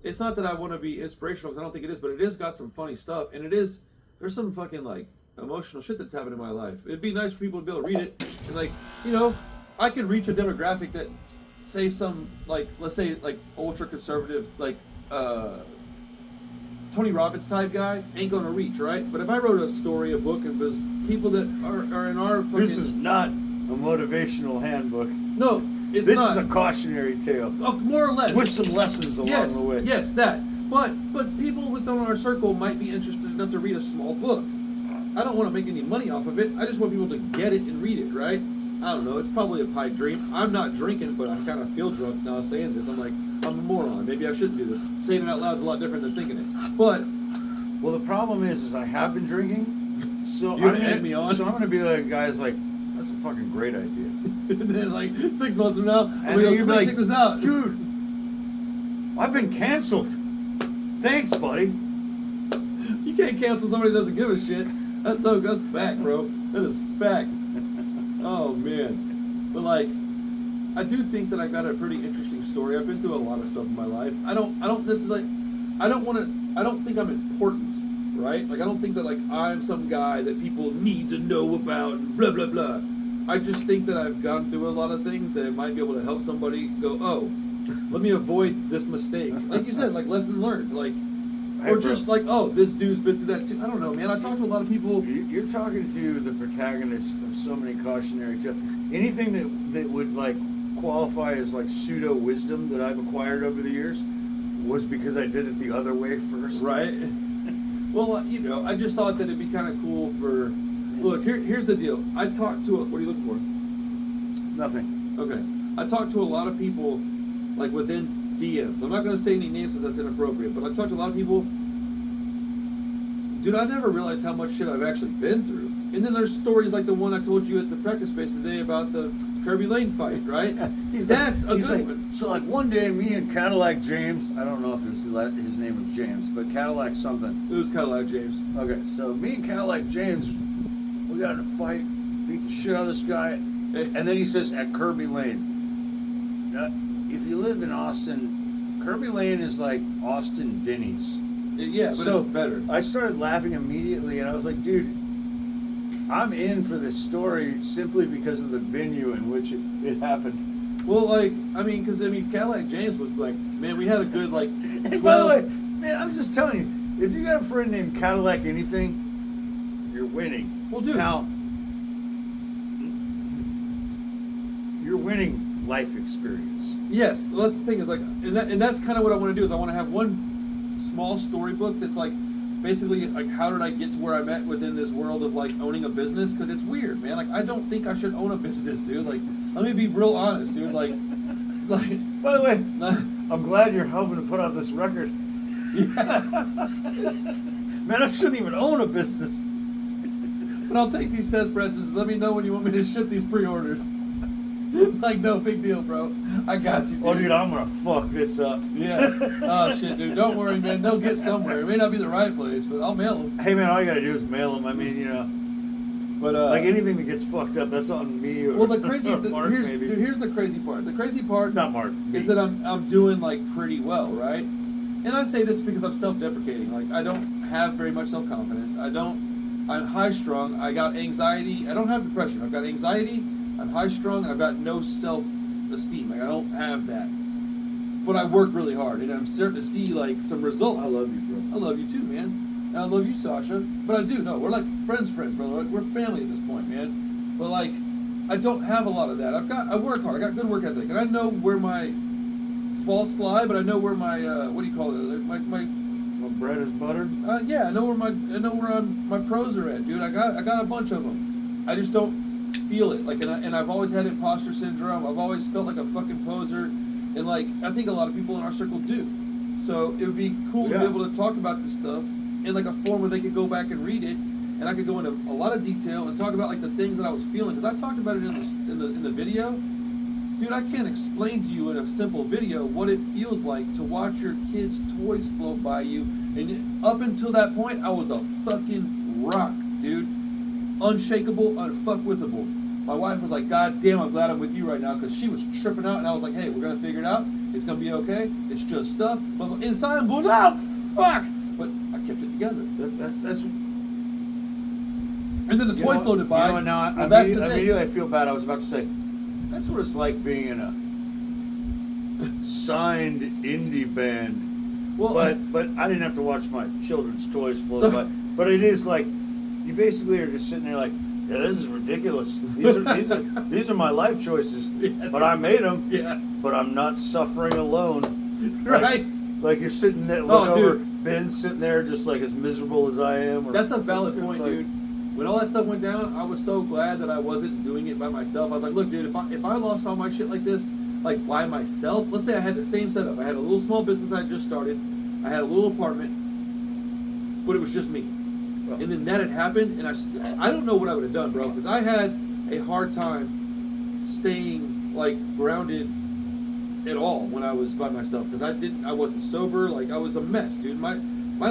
it's not that I want to be inspirational, because I don't think it is, but it is got some funny stuff. And there's some fucking like emotional shit that's happened in my life. It'd be nice for people to be able to read it. And like, I could reach a demographic that, say some, like, let's say like ultra conservative, like, Tony Robbins type guy ain't gonna reach, right? But if I wrote a story, a book, and was people that are in our fucking... This is not a motivational handbook. No, it's this not. This is a cautionary tale. Oh, more or less. With some lessons along the way. Yes, that. But people within our circle might be interested enough to read a small book. I don't want to make any money off of it. I just want people to get it and read it, right? I don't know. It's probably a pipe dream. I'm not drinking, but I kind of feel drunk now saying this. I'm like, I'm a moron. Maybe I shouldn't do this. Saying it out loud is a lot different than thinking it. But... Well, the problem is I have been drinking. So You're going to egg me on? So I'm going to be like, guys, like, that's a fucking great idea. And then, like, 6 months from now, and then you're like, check this out. Dude, I've been canceled. Thanks, buddy. You can't cancel somebody that doesn't give a shit. That's fact, bro. That is fact. Oh, man. But, like, I do think that I got a pretty interesting story. I've been through a lot of stuff in my life. I don't think I'm important, right? Like, I don't think that, like, I'm some guy that people need to know about and blah, blah, blah. I just think that I've gone through a lot of things that might be able to help somebody go, oh, let me avoid this mistake. Like you said, like, lesson learned. Like, or just like, oh, this dude's been through that too. I don't know, man. I talked to a lot of people. You're talking to the protagonist of so many cautionary tales. Anything that would, like, qualify as, like, pseudo wisdom that I've acquired over the years was because I did it the other way first. Right. Well, I just thought that it'd be kind of cool for... Look, here's the deal. I talked to... What are you looking for? Nothing. Okay. I talked to a lot of people, like, within DMs. I'm not going to say any names because that's inappropriate, but I talked to a lot of people. Dude, I never realized how much shit I've actually been through. And then there's stories like the one I told you at the practice space today about the Kirby Lane fight, right? That's a good one. So, like, one day, me and Cadillac James, I don't know if his name was James, but Cadillac something. It was Cadillac James. Okay, so me and Cadillac James, we got in a fight, beat the shit out of this guy, and then he says, at Kirby Lane. Now, if you live in Austin, Kirby Lane is like Austin Denny's. Yeah, but So it's better. I started laughing immediately, and I was like, dude, I'm in for this story simply because of the venue in which it happened. Well, like, Cadillac James was like, man, we had a good, like, 12... And by the way, man, I'm just telling you, if you got a friend named Cadillac anything, you're winning. Well, dude. Now, you're winning life experience. Yes, well, that's the thing is like, and that's kind of what I want to do is I want to have one small storybook that's like, basically like how did I get to where I'm at within this world of like owning a business? Because it's weird, man. Like I don't think I should own a business, dude. Like let me be real honest, dude. Like. By the way, I'm glad you're helping to put out this record. Yeah. Man, I shouldn't even own a business. But I'll take these test presses. Let me know when you want me to ship these pre-orders. Like, no big deal, bro. I got you, dude. Oh, dude, I'm gonna fuck this up. Yeah. Oh, shit, dude. Don't worry, man. They'll get somewhere. It may not be the right place, but I'll mail them. Hey, man, all you gotta do is mail them. I mean, you know. But like anything that gets fucked up, that's on me or well, the crazy Mark, maybe. Here's the crazy part. The crazy part Not Mark. is that I'm doing like pretty well, right? And I say this because I'm self-deprecating. Like I don't have very much self-confidence. I'm high-strung. I got anxiety. I don't have depression. I've got anxiety. I'm high-strung. And I've got no self-esteem. Like I don't have that. But I work really hard, and I'm starting to see like some results. I love you, bro. I love you too, man. And I love you, Sasha. But I do. No, we're like friends, brother. Like, we're family at this point, man. But like, I don't have a lot of that. I work hard. I got good work ethic, and I know where my faults lie. But I know where my what do you call it? My bread is buttered. yeah, I know where my pros are at, dude. I got a bunch of them. I just don't feel it. Like, and I've always had imposter syndrome. I've always felt like a fucking poser, and like I think a lot of people in our circle do. So it would be cool to be able to talk about this stuff in like a form where they could go back and read it, and I could go into a lot of detail and talk about like the things that I was feeling, because I talked about it in the video. Dude, I can't explain to you in a simple video what it feels like to watch your kids' toys float by you, and up until that point, I was a fucking rock, dude, unshakable, unfuckwithable. My wife was like, God damn, I'm glad I'm with you right now, because she was tripping out, and I was like, hey, we're gonna figure it out. It's gonna be okay. It's just stuff. But inside, I'm going, oh fuck. But I kept it together. That's. And then the toy floated by. You know, now that's the thing. immediately I feel bad. I was about to say, that's what it's like being in a signed indie band. Well, but I didn't have to watch my children's toys float by. But it is like, you basically are just sitting there like, yeah, this is ridiculous. These are my life choices. Yeah. But I made them. Yeah. But I'm not suffering alone. Right. Like you're sitting there, look over, Ben's sitting there just like as miserable as I am. Or, that's a valid point, dude. When all that stuff went down, I was so glad that I wasn't doing it by myself. I was like, look, dude, if I lost all my shit like this, like by myself, let's say I had the same setup. I had a little small business I just started. I had a little apartment, but it was just me. And then that had happened, and I don't know what I would have done, bro, because I had a hard time staying like grounded at all when I was by myself, because I wasn't sober. Like I was a mess, dude. My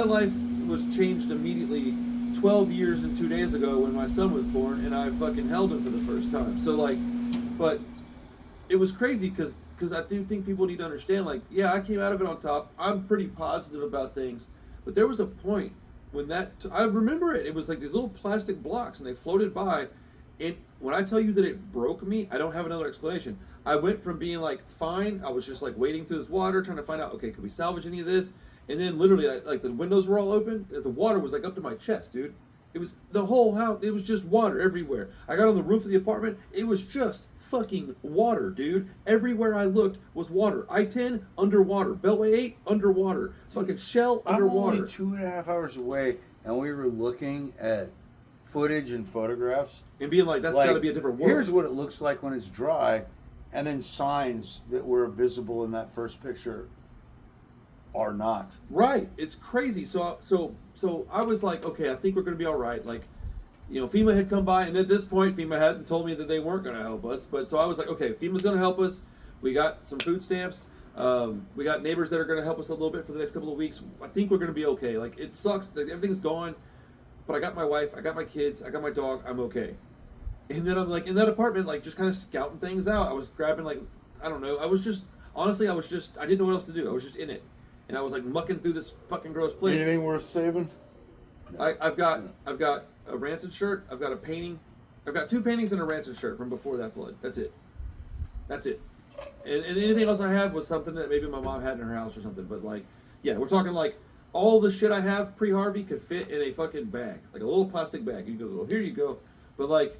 life was changed immediately 12 years and 2 days ago when my son was born, and I fucking held him for the first time. So like, but it was crazy because I do think people need to understand, like, yeah, I came out of it on top. I'm pretty positive about things, but there was a point when I remember it. It was like these little plastic blocks, and they floated by. And when I tell you that it broke me, I don't have another explanation. I went from being like fine, I was just like wading through this water, trying to find out, okay, could we salvage any of this? And then literally, like the windows were all open, the water was like up to my chest, dude. It was the whole house. It was just water everywhere. I got on the roof of the apartment. It was just fucking water, dude. Everywhere I looked was water. I-10 underwater. Beltway 8 underwater. Fucking Shell underwater. I'm only 2.5 hours away, and we were looking at footage and photographs and being like, that's got to be a different world. Here's what it looks like when it's dry, and then signs that were visible in that first picture are not. Right. It's crazy. So I was like, okay, I think we're going to be all right. Like, you know, FEMA had come by, and at this point, FEMA hadn't told me that they weren't going to help us. But so I was like, okay, FEMA's going to help us. We got some food stamps. We got neighbors that are going to help us a little bit for the next couple of weeks. I think we're going to be okay. Like, it sucks that everything's gone, but I got my wife, I got my kids, I got my dog. I'm okay. And then I'm like in that apartment, like just kind of scouting things out. I was grabbing like, I don't know. I didn't know what else to do. I was just in it. and I was like mucking through this fucking gross place. Anything worth saving? I've got a Rancid shirt. I've got a painting. I've got 2 paintings and a Rancid shirt from before that flood. That's it. And anything else I have was something that maybe my mom had in her house or something. But like, yeah, we're talking like all the shit I have pre-Harvey could fit in a fucking bag, like a little plastic bag. You go, well, here you go. But like,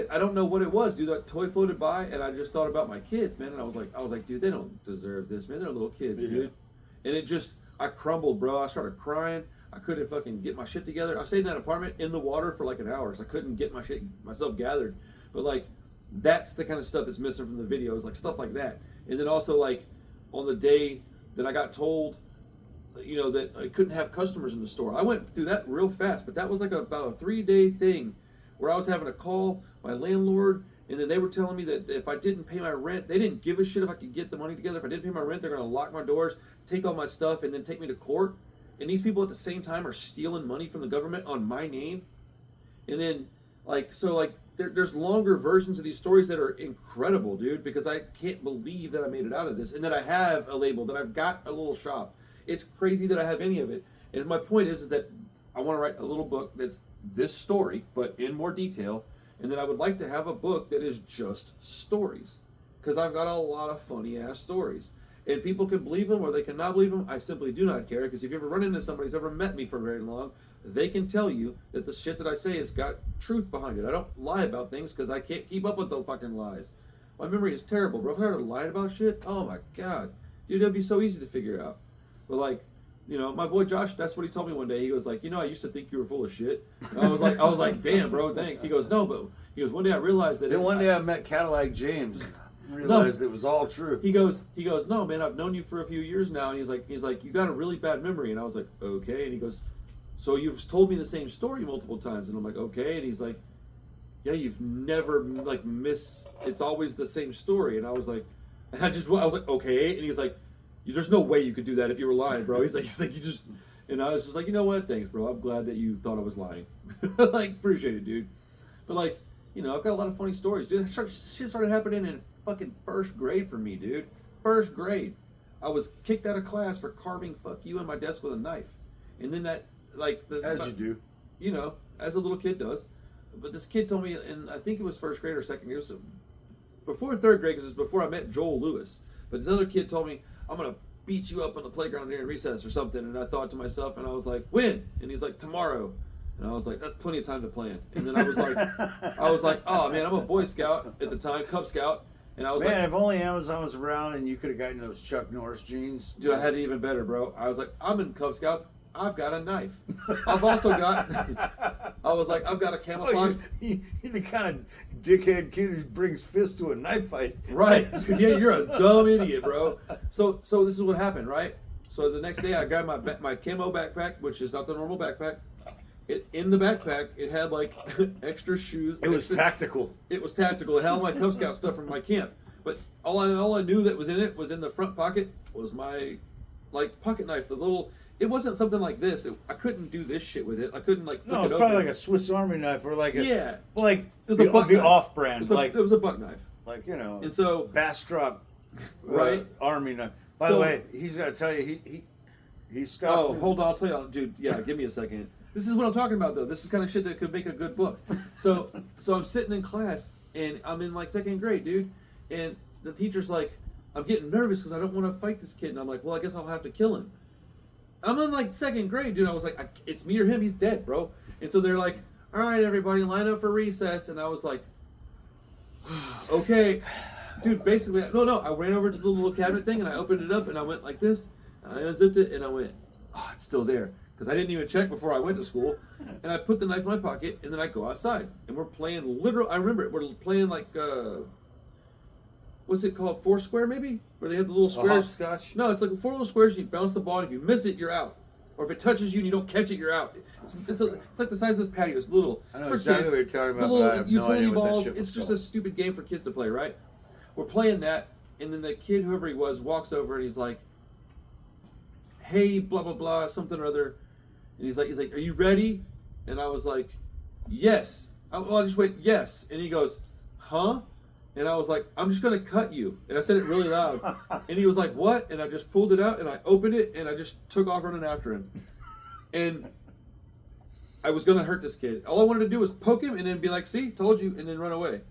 I don't know what it was, dude. That toy floated by, and I just thought about my kids, man. And I was like, dude, they don't deserve this, man. They're little kids, dude. And it just, I crumbled, bro. I started crying. I couldn't fucking get my shit together. I stayed in that apartment in the water for like an hour, so I couldn't get myself gathered. But like, that's the kind of stuff that's missing from the videos, like stuff like that. And then also like, on the day that I got told, you know, that I couldn't have customers in the store. I went through that real fast, but that was like about a 3-day thing where I was having to call my landlord, and then they were telling me that if I didn't pay my rent, they didn't give a shit if I could get the money together. If I didn't pay my rent, they're going to lock my doors, take all my stuff, and then take me to court. And these people at the same time are stealing money from the government on my name. And then, like, so like, there's longer versions of these stories that are incredible, dude, because I can't believe that I made it out of this, and that I have a label, that I've got a little shop. It's crazy that I have any of it. And my point is that I want to write a little book that's this story, but in more detail. And then I would like to have a book that is just stories, because I've got a lot of funny ass stories. And people can believe them or they cannot believe them. I simply do not care, because if you ever run into somebody who's ever met me for very long, they can tell you that the shit that I say has got truth behind it. I don't lie about things because I can't keep up with the fucking lies. My memory is terrible, bro. If I started lying about shit, oh my god, dude, it'd be so easy to figure out. But like, you know, my boy Josh, that's what he told me one day. He was like, you know, I used to think you were full of shit. And I was like, damn, bro, thanks. He goes, no, but he goes, one day I realized that. Then one day I met Cadillac James. Realized it was all true. He goes, no, man, I've known you for a few years now. And he's like, you got a really bad memory. And I was like, okay. And he goes, so you've told me the same story multiple times. And I'm like, okay. And he's like, yeah, you've never like it's always the same story. And I was like, I was like, okay. And he's like, there's no way you could do that if you were lying, bro. He's like, you just, and I was just like, you know what? Thanks, bro. I'm glad that you thought I was lying. Like, appreciate it, dude. But like, you know, I've got a lot of funny stories, dude. Shit started happening in fucking first grade for me, dude. First grade. I was kicked out of class for carving "fuck you" on my desk with a knife. And then that, like... As you do. You know, as a little kid does. But this kid told me, and I think it was first grade or second year, so before third grade, because it was before I met Joel Lewis. But this other kid told me, I'm going to beat you up on the playground during recess or something. And I thought to myself, and I was like, when? And he's like, tomorrow. And I was like, that's plenty of time to plan. And then I was like, oh man, I'm a Boy Scout at the time, Cub Scout. And I was man, if only Amazon was around and you could have gotten those Chuck Norris jeans. Dude, I had it even better, bro. I was like, I'm in Cub Scouts. I've got a knife. I've also got, I was like, I've got a camouflage. Oh, you're the kind of dickhead kid who brings fists to a knife fight. Right. Yeah, you're a dumb idiot, bro. So this is what happened, right? So the next day I grabbed my camo backpack, which is not the normal backpack. In the backpack, it had like extra shoes. It was tactical. It was tactical. It had all my Cub Scout stuff from my camp. But all I knew that was in it was in the front pocket was my like pocket knife. The little. It wasn't something like this. I couldn't do this shit with it. I couldn't like. No, it's probably like a Swiss Army knife or like a like it was a buck the knife. Off-brand. It was a buck knife. Like, you know. And so Bastrop, right? Army knife. By the way, he's got to tell you he stopped. Oh, hold on, I'll tell you, dude. Yeah, give me a second. This is what I'm talking about, though. This is kind of shit that could make a good book. So I'm sitting in class, and I'm in like second grade, dude. And the teacher's like, I'm getting nervous because I don't want to fight this kid. And I'm like, well, I guess I'll have to kill him. I'm in like second grade, dude. I was like, it's me or him. He's dead, bro. And so they're like, all right, everybody, line up for recess. And I was like, okay, dude. Basically, no. I ran over to the little cabinet thing and I opened it up and I went like this. And I unzipped it and I went, oh, it's still there. Because I didn't even check before I went to school. And I put the knife in my pocket, and then I go outside. And we're playing I remember it, we're playing like, what's it called, Foursquare maybe? Where they have the little squares. Hopscotch? No, it's like 4 little squares, and you bounce the ball, and if you miss it, you're out. Or if it touches you and you don't catch it, you're out. It's like the size of this patio. It's little. I know for exactly kids. what you're talking about, The little but I have utility no idea what that balls. shit was It's just called. a stupid game for kids to play, right? We're playing that, and then the kid, whoever he was, walks over, and he's like, hey, blah, blah, blah, something or other. And he's like, are you ready? And I was like, yes. I just went, yes. And he goes, huh? And I was like, I'm just going to cut you. And I said it really loud. And he was like, what? And I just pulled it out and I opened it and I just took off running after him. And I was going to hurt this kid. All I wanted to do was poke him and then be like, see, told you, and then run away.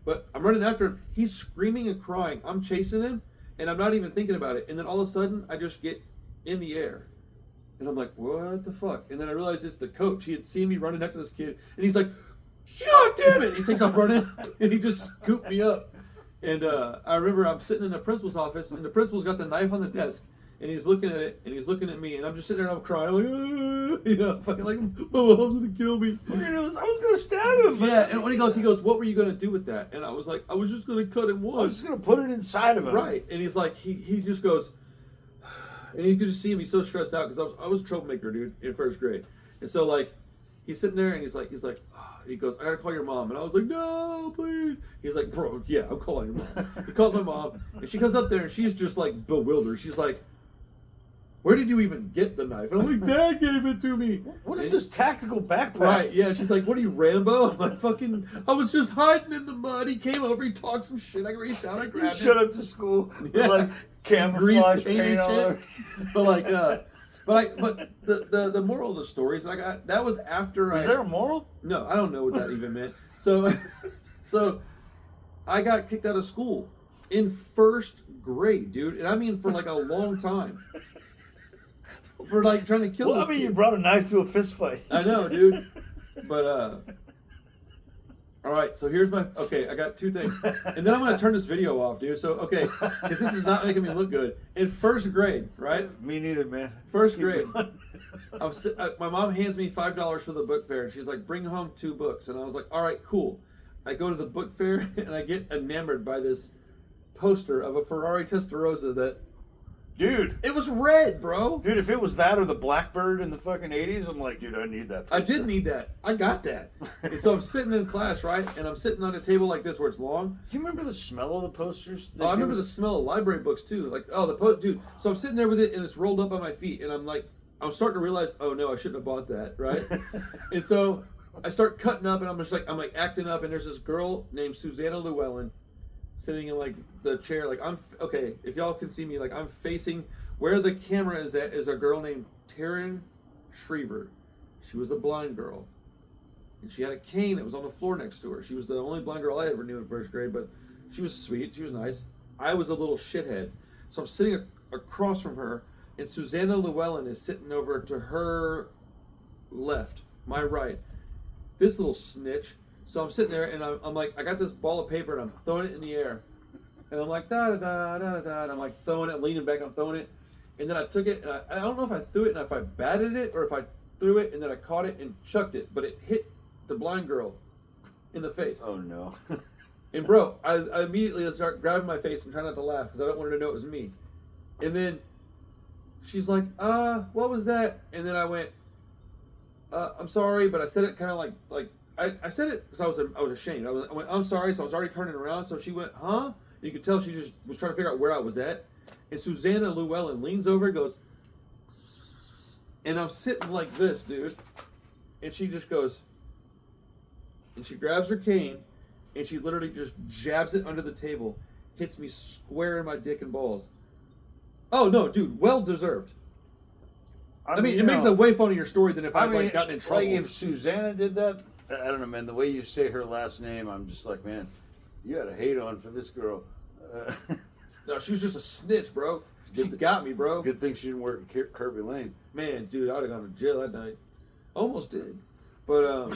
But I'm running after him. He's screaming and crying. I'm chasing him and I'm not even thinking about it. And then all of a sudden, I just get in the air. And I'm like, what the fuck? And then I realized it's the coach. He had seen me running after this kid. And he's like, God damn it! He takes off running, and he just scooped me up. And I remember I'm sitting in the principal's office, and the principal's got the knife on the desk, and he's looking at it, and he's looking at me, and I'm just sitting there and I'm crying, I'm like, you know, fucking like, my mom's gonna kill me. I was gonna stab him. Yeah, and when he goes, what were you gonna do with that? And I was like, I was just gonna cut him once. I was just gonna put it inside of him. Right, and he's like, he just goes, and you could just see him, he's so stressed out, because I was a troublemaker, dude, in first grade. And so, like, he's sitting there, and he's like, oh, he goes, I gotta call your mom. And I was like, no, please. He's like, bro, yeah, I'm calling your mom. He calls my mom, and she comes up there, and she's just, like, bewildered. She's like, where did you even get the knife? And I'm like, Dad gave it to me. What is this tactical backpack? Right, yeah. She's like, what are you, Rambo? I'm like, fucking, I was just hiding in the mud. He came over, he talked some shit. I reached out, I grabbed him. Showed up to school with, Yeah. like, camouflage Grease paint paint and all shit. over. But, like, but the moral of the story is that was after Is there a moral? No, I don't know what that even meant. So I got kicked out of school in first grade, dude. And I mean for like a long time. For like trying to kill this I mean, kid. you brought a knife to a fist fight. I know, dude. But all right, so I got two things. And then I'm going to turn this video off, dude. So, okay, because this is not making me look good. In first grade, right? Me neither, man. First grade. My mom hands me $5 for the book fair, and she's like, bring home 2 books. And I was like, all right, cool. I go to the book fair, and I get enamored by this poster of a Ferrari Testarossa that... Dude. It was red, bro. Dude, if it was that or the Blackbird in the fucking 80s, I'm like, dude, I need that poster. I did need that. I got that. And so I'm sitting in class, right? And I'm sitting on a table like this where it's long. Do you remember the smell of the posters? Oh, I remember the smell of library books too. Like, dude. So I'm sitting there with it and it's rolled up on my feet. And I'm like, I'm starting to realize, oh no, I shouldn't have bought that, right? And so I start cutting up and I'm like acting up. And there's this girl named Susanna Llewellyn sitting in like the chair. Like, okay, if y'all can see me, like I'm facing where the camera is at is a girl named Taryn Shriver. She was a blind girl. And she had a cane that was on the floor next to her. She was the only blind girl I ever knew in first grade, but she was sweet. She was nice. I was a little shithead. So I'm sitting across from her, and Susanna Llewellyn is sitting over to her left, my right. This little snitch. So I'm sitting there, and I'm like, I got this ball of paper, and I'm throwing it in the air. And I'm like, da-da-da, and I'm like throwing it, leaning back, I'm throwing it. And then I took it, and I don't know if I threw it and if I batted it, or if I threw it and then I caught it and chucked it. But it hit the blind girl in the face. Oh, no. And bro, I immediately start grabbing my face and trying not to laugh because I don't want her to know it was me. And then she's like, what was that? And then I went, I'm sorry, but I said it kind of like I said it because I was ashamed. I went, I'm sorry, so I was already turning around. So she went, huh? And you could tell she just was trying to figure out where I was at. And Susanna Llewellyn leans over and goes, and I'm sitting like this, dude. And she just goes, and she grabs her cane, and she literally just jabs it under the table, hits me square in my dick and balls. Oh, no, dude, well deserved. I mean it makes a way funnier story than if I'd like gotten in trouble. Like if Susanna did that, I don't know, man. The way you say her last name, I'm just like, man, you had a hate on for this girl. No, she was just a snitch, bro. She got me, bro. Good thing she didn't work at Kirby Lane. Man, dude, I would have gone to jail that night. Almost did. But,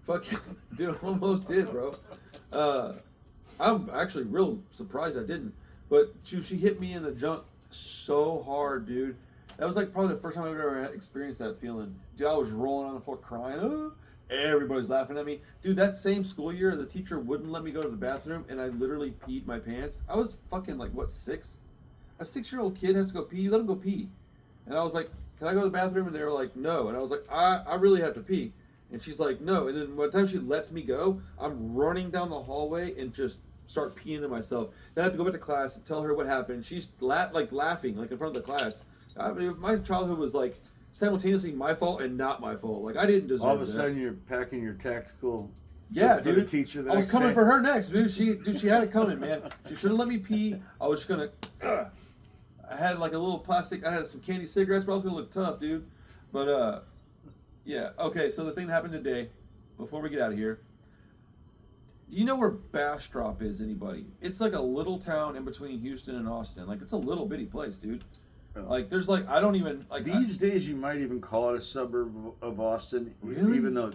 fucking, dude, almost did, bro. I'm actually real surprised I didn't. But she hit me in the junk so hard, dude. That was like probably the first time I've ever experienced that feeling. Dude, I was rolling on the floor crying. Oh. Everybody's laughing at me. Dude, that same school year, the teacher wouldn't let me go to the bathroom, and I literally peed my pants. I was fucking, like, what, 6? A 6-year-old kid has to go pee. You let him go pee. And I was like, can I go to the bathroom? And they were like, no. And I was like, I really have to pee. And she's like, no. And then by the time she lets me go, I'm running down the hallway and just start peeing to myself. Then I have to go back to class and tell her what happened. She's laughing, like, in front of the class. I mean, my childhood was, like, simultaneously my fault and not my fault. Like, I didn't deserve that. All of a sudden, you're packing your tactical Yeah, for the dude. teacher the I was next coming day? for her next, dude. She had it coming, man. She should have let me pee. I was just gonna. I had like a little plastic. I had some candy cigarettes, but I was gonna look tough, dude. But yeah. Okay, so the thing that happened today, before we get out of here. Do you know where Bastrop is, anybody? It's like a little town in between Houston and Austin. Like, it's a little bitty place, dude. Like, there's like, I don't even, like... These days, you might even call it a suburb of Austin. Really? Even though...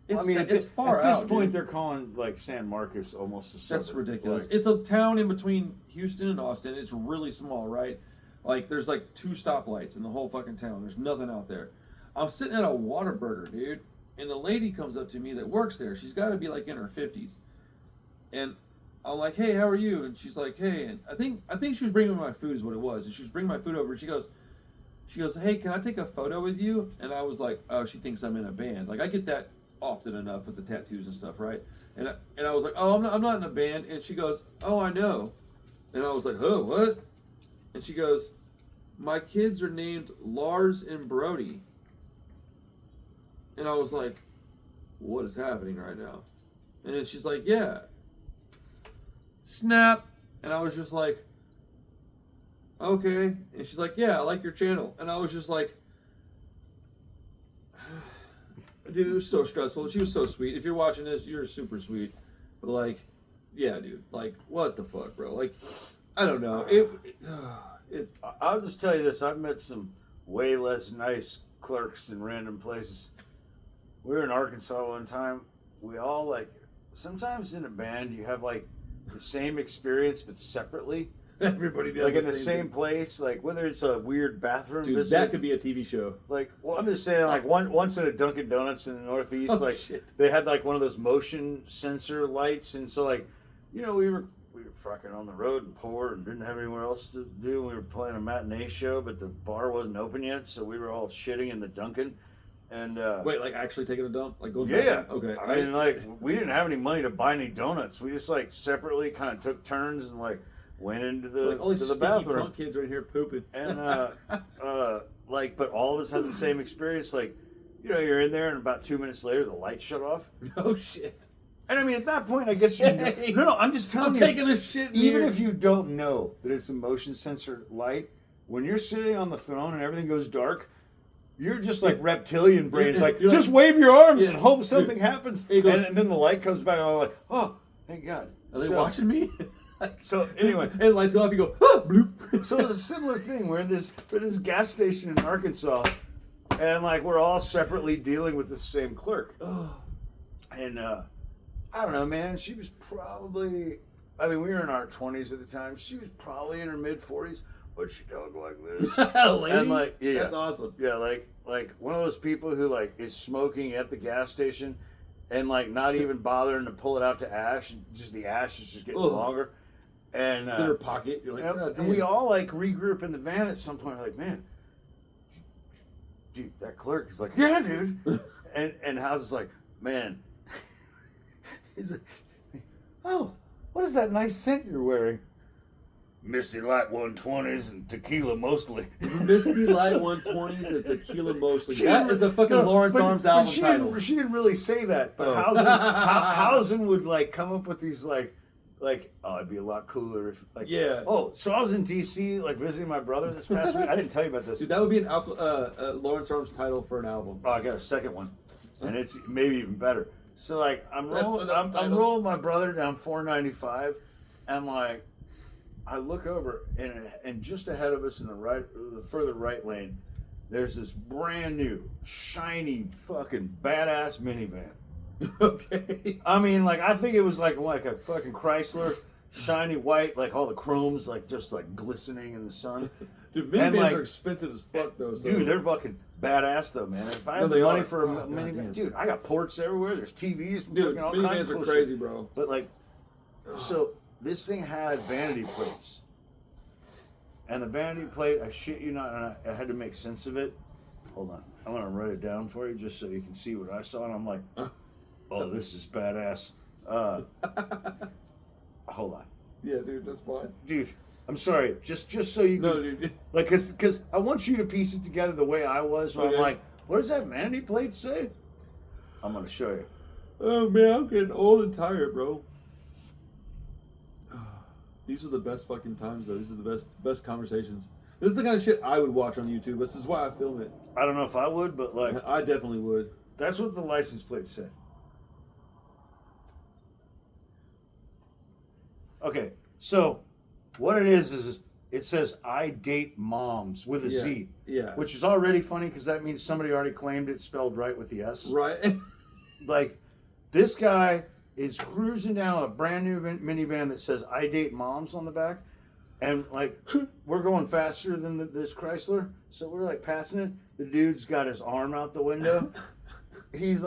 It's, I mean, it's far out. At this point, dude. they're calling, like, San Marcos almost a suburb. That's ridiculous. Like, It's a town in between Houston and Austin. It's really small, right? Like, there's like 2 stoplights in the whole fucking town. There's nothing out there. I'm sitting at a Whataburger, dude. And the lady comes up to me that works there. She's got to be like in her 50s. And I'm like, hey, how are you? And she's like, hey. And I think she was bringing me my food is what it was. And she was bringing my food over. And she goes, hey, can I take a photo with you? And I was like, oh, she thinks I'm in a band. Like, I get that often enough with the tattoos and stuff, right? And I was like, oh, I'm not in a band. And she goes, oh, I know. And I was like, oh, what? And she goes, my kids are named Lars and Brody. And I was like, what is happening right now? And then she's like, yeah. Snap. And I was just like, okay. And she's like, yeah, I like your channel. And I was just like, dude, it was so stressful. She was so sweet. If you're watching this, you're super sweet. But like, yeah, dude, like, what the fuck, bro? Like, I don't know. I'll just tell you this. I've met some way less nice clerks in random places. We were in Arkansas one time. We all, like, sometimes in a band, you have, like, the same experience, but separately. Everybody does like in the same thing. place, like whether it's a weird bathroom Dude, visit. that could be a TV show. Like, well, I'm just saying, like once at a Dunkin' Donuts in the Northeast, Oh, like shit. they had like one of those motion sensor lights, and so like, you know, we were fucking on the road and poor and didn't have anywhere else to do. We were playing a matinee show, but the bar wasn't open yet, so we were all shitting in the Dunkin'. And wait, like actually taking a dump, like going. yeah, Okay. I mean, like we didn't have any money to buy any donuts. We just like separately kind of took turns and like went into the like all these to the stinky bathroom. punk kids right here pooping. And like, but all of us had the same experience. Like, you know, you're in there, and about 2 minutes later, the lights shut off. Oh shit. And I mean, at that point, I guess you Hey, no, I'm just telling I'm you. taking a shit. In Even here. if you don't know that it's a motion sensor light, when you're sitting on the throne and everything goes dark, you're just like reptilian brains, like You're just like, wave your arms yeah. and hope something happens. He goes- and then the light comes back, and I'm like, oh, thank God. Are they So- watching me? So anyway, and the lights go off. You go, ah, bloop. so it's a similar thing. We're in this gas station in Arkansas, and like we're all separately dealing with the same clerk. And I don't know, man. She was probably, I mean, we were in our 20s at the time. She was probably in her mid 40s, but she talked like this. Lady? And like, yeah, That's awesome. yeah, like one of those people who like is smoking at the gas station, and like not even bothering to pull it out to ash. Just the ash is just getting Ugh. longer. And It's in her pocket. You're like, God and we damn. all like regroup in the van at some point. Like, man, dude, that clerk is like, yeah, dude. and House is like, man, he's like, oh, what is that nice scent you're wearing? Misty Light 120s and tequila mostly. Misty Light 120s and Tequila Mostly. She That didn't- is a fucking no, Lawrence but- Arms but album she title. She didn't really say that, but Oh. Hausen would like come up with these like, oh, it'd be a lot cooler if like, Yeah. Oh, so I was in D.C. like visiting my brother this past week. I didn't tell you about this. Dude, that would be an Lawrence Arms title for an album. Oh, I got a second one, and it's maybe even better. So like, I'm That's rolling, another I'm title. rolling my brother down 495, and like, I look over, and just ahead of us in the further right lane, there's this brand new, shiny, fucking badass minivan. Okay. I mean, like, I think it was like a fucking Chrysler, shiny white, like all the chromes, like just like glistening in the sun. Dude, And, minivans like- are expensive as fuck, though. So. Dude, they're fucking badass though, man. If I No, had they the money are. for a Oh, minivan, goddamn. dude, I got ports everywhere. There's TVs, Dude, fucking all kinds minivans of are cool crazy, shit. bro. But like, so this thing had vanity plates, and the vanity plate, I shit you not, and I had to make sense of it. Hold on, I'm gonna write it down for you just so you can see what I saw, and I'm like, oh, this is badass. Hold on, Yeah, dude, that's fine. dude. I'm sorry, just so you can, No, dude. like, cause I want you to piece it together the way I was. Where Okay. I'm like, what does that vanity plate say? I'm gonna show you. Oh man, I'm getting old and tired, bro. These are the best fucking times, though. These are the best conversations. This is the kind of shit I would watch on YouTube. This is why I film it. I don't know if I would, but like, I definitely would. that's what the license plate said. Okay, so what it is it says I date moms with a Z. Yeah. Which is already funny because that means somebody already claimed it spelled right with the S. Right. Like, this guy is cruising down a brand new minivan that says I date moms on the back. And like, we're going faster than this Chrysler. So we're like passing it. The dude's got his arm out the window. He's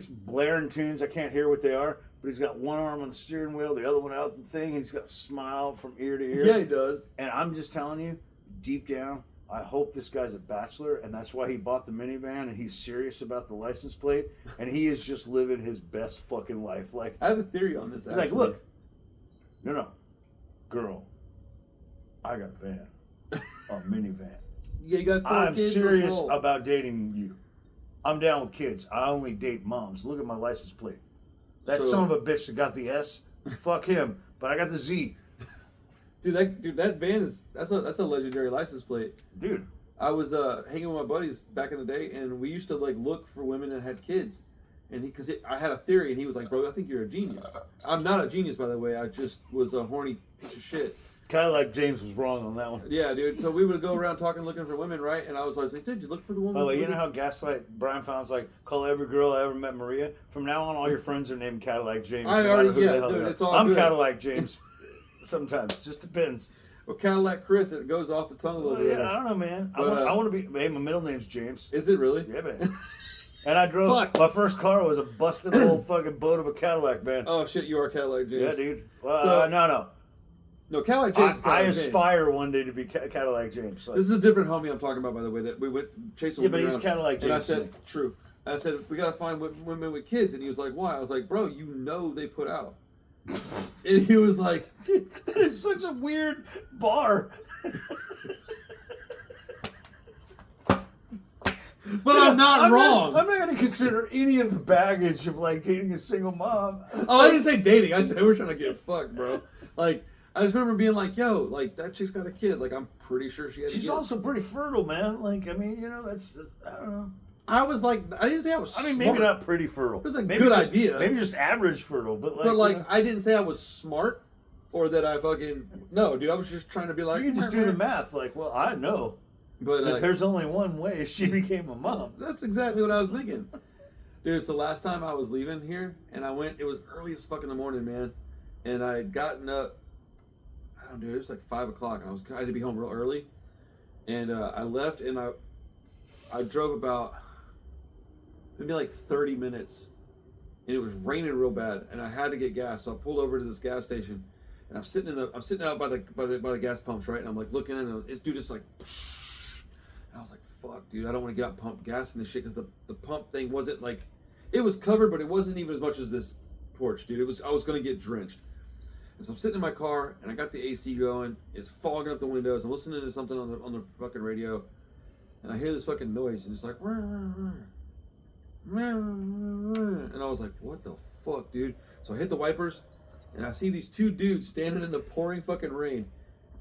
blaring tunes. I can't hear what they are. But he's got one arm on the steering wheel, the other one out the thing. He's got a smile from ear to ear. Yeah, he does. And I'm just telling you, deep down, I hope this guy's a bachelor, and that's why he bought the minivan, and he's serious about the license plate, and he is just living his best fucking life. Like, I have a theory on this, actually. like, look, no, girl, I got a van, a minivan. Yeah, you got 4 I'm kids, serious let's roll. about dating you. I'm down with kids. I only date moms. Look at my license plate. That So- son of a bitch that got the S, fuck him. But I got the Z. Dude, that van is that's a legendary license plate. Dude, I was hanging with my buddies back in the day, and we used to like look for women that had kids, and I had a theory, and he was like, "Bro, I think you're a genius." I'm not a genius, by the way. I just was a horny piece of shit. kind of like James was wrong on that one. Yeah, dude. So we would go around talking, looking for women, right? And I was always like, "Dude, you look for the woman." By the way, you with know how Gaslight Brian Fallon's like, call every girl I ever met Maria? From now on, all your friends are named Cadillac James. I no already- matter who yeah, the hell dude, they are. it's all I'm good. Cadillac James. Sometimes. Just depends. Or Cadillac Chris, it goes off the tongue a little Well, bit. yeah, I don't know, man. But, I want to be. Hey, my middle name's James. Is it really? Yeah, man. And I drove. Fuck. My first car was a busted old fucking boat of a Cadillac, man. Oh shit, you are Cadillac James. Yeah, dude. Well, So- no. No, Cadillac James. is I Cadillac James. aspire one day to be Cadillac James. Like, This is a different homie I'm talking about, by the way. That we went chasing. Yeah, but women he's around. Cadillac And I James to said, me. true. I said we gotta find women with kids, and he was like, "Why?" I was like, "Bro, you know they put out." And he was like, dude, that is such a weird bar. "But I'm not wrong." I'm not going to consider any of the baggage of like dating a single mom. Oh, I didn't say dating. I said we're trying to get fucked, bro. Like, I just remember being like, "Yo, like that chick's got a kid. Like, I'm pretty sure she has a She's kid." also pretty fertile, man. Like, I mean, you know, that's I don't know. I was like, I didn't say I was. I mean, smart, maybe not pretty fertile. It was a maybe good just, idea. Maybe just average fertile, but like, but like, you know, I didn't say I was smart or that I fucking no, dude. I was just trying to be like, you can just do the math. Like, well, I know But that there's only one way she became a mom. that's exactly what I was thinking. Dude, so last time I was leaving here, and I went, it was early as fuck in the morning, man. And I had gotten up, I don't know, it was like 5 o'clock, and I had to be home real early. And I left, and I drove about maybe like 30 minutes. And it was raining real bad, and I had to get gas. So I pulled over to this gas station, and I'm sitting out by the gas pumps, right? And I'm like looking, and this dude just like, and I was like, fuck, dude, I don't want to get out and pump gas in this shit, because the pump thing wasn't like, it was covered, but it wasn't even as much as this porch, dude. I was gonna get drenched. And so I'm sitting in my car, and I got the AC going. It's fogging up the windows. I'm listening to something on the fucking radio, and I hear this fucking noise, and it's like, "Rrr, rrr, rrr. And I was like, what the fuck, dude? So I hit the wipers, and I see these two dudes standing in the pouring fucking rain.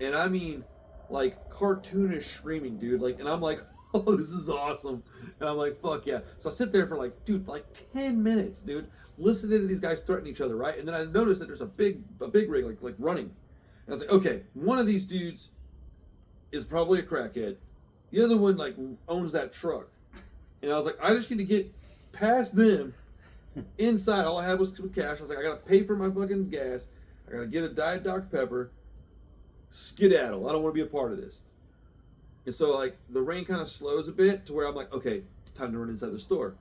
And I mean, like, cartoonish screaming, dude. Like, and I'm like, oh, this is awesome. And I'm like, fuck yeah. So I sit there for like, dude, like 10 minutes, dude, listening to these guys threaten each other, right? And then I noticed that there's a big rig, like running. And I was like, okay, one of these dudes is probably a crackhead. The other one, like, owns that truck. And I was like, I just need to get past them inside. All I had was cash. I was like, I gotta pay for my fucking gas. I gotta get a Diet Dr. Pepper. Skedaddle. I don't want to be a part of this. And so, like, the rain kind of slows a bit to where I'm like, okay, time to run inside the store.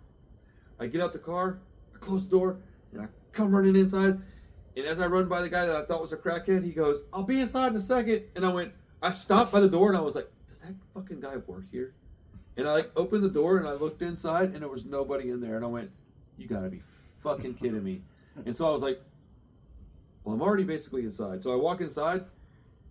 I get out the car, I close the door, and I come running inside. And as I run by the guy that I thought was a crackhead, he goes, I'll be inside in a second. And I stopped by the door, and I was like, does that fucking guy work here? And I like opened the door, and I looked inside, and there was nobody in there. And I went, you gotta be fucking kidding me. And so I was like, well, I'm already basically inside. So I walk inside,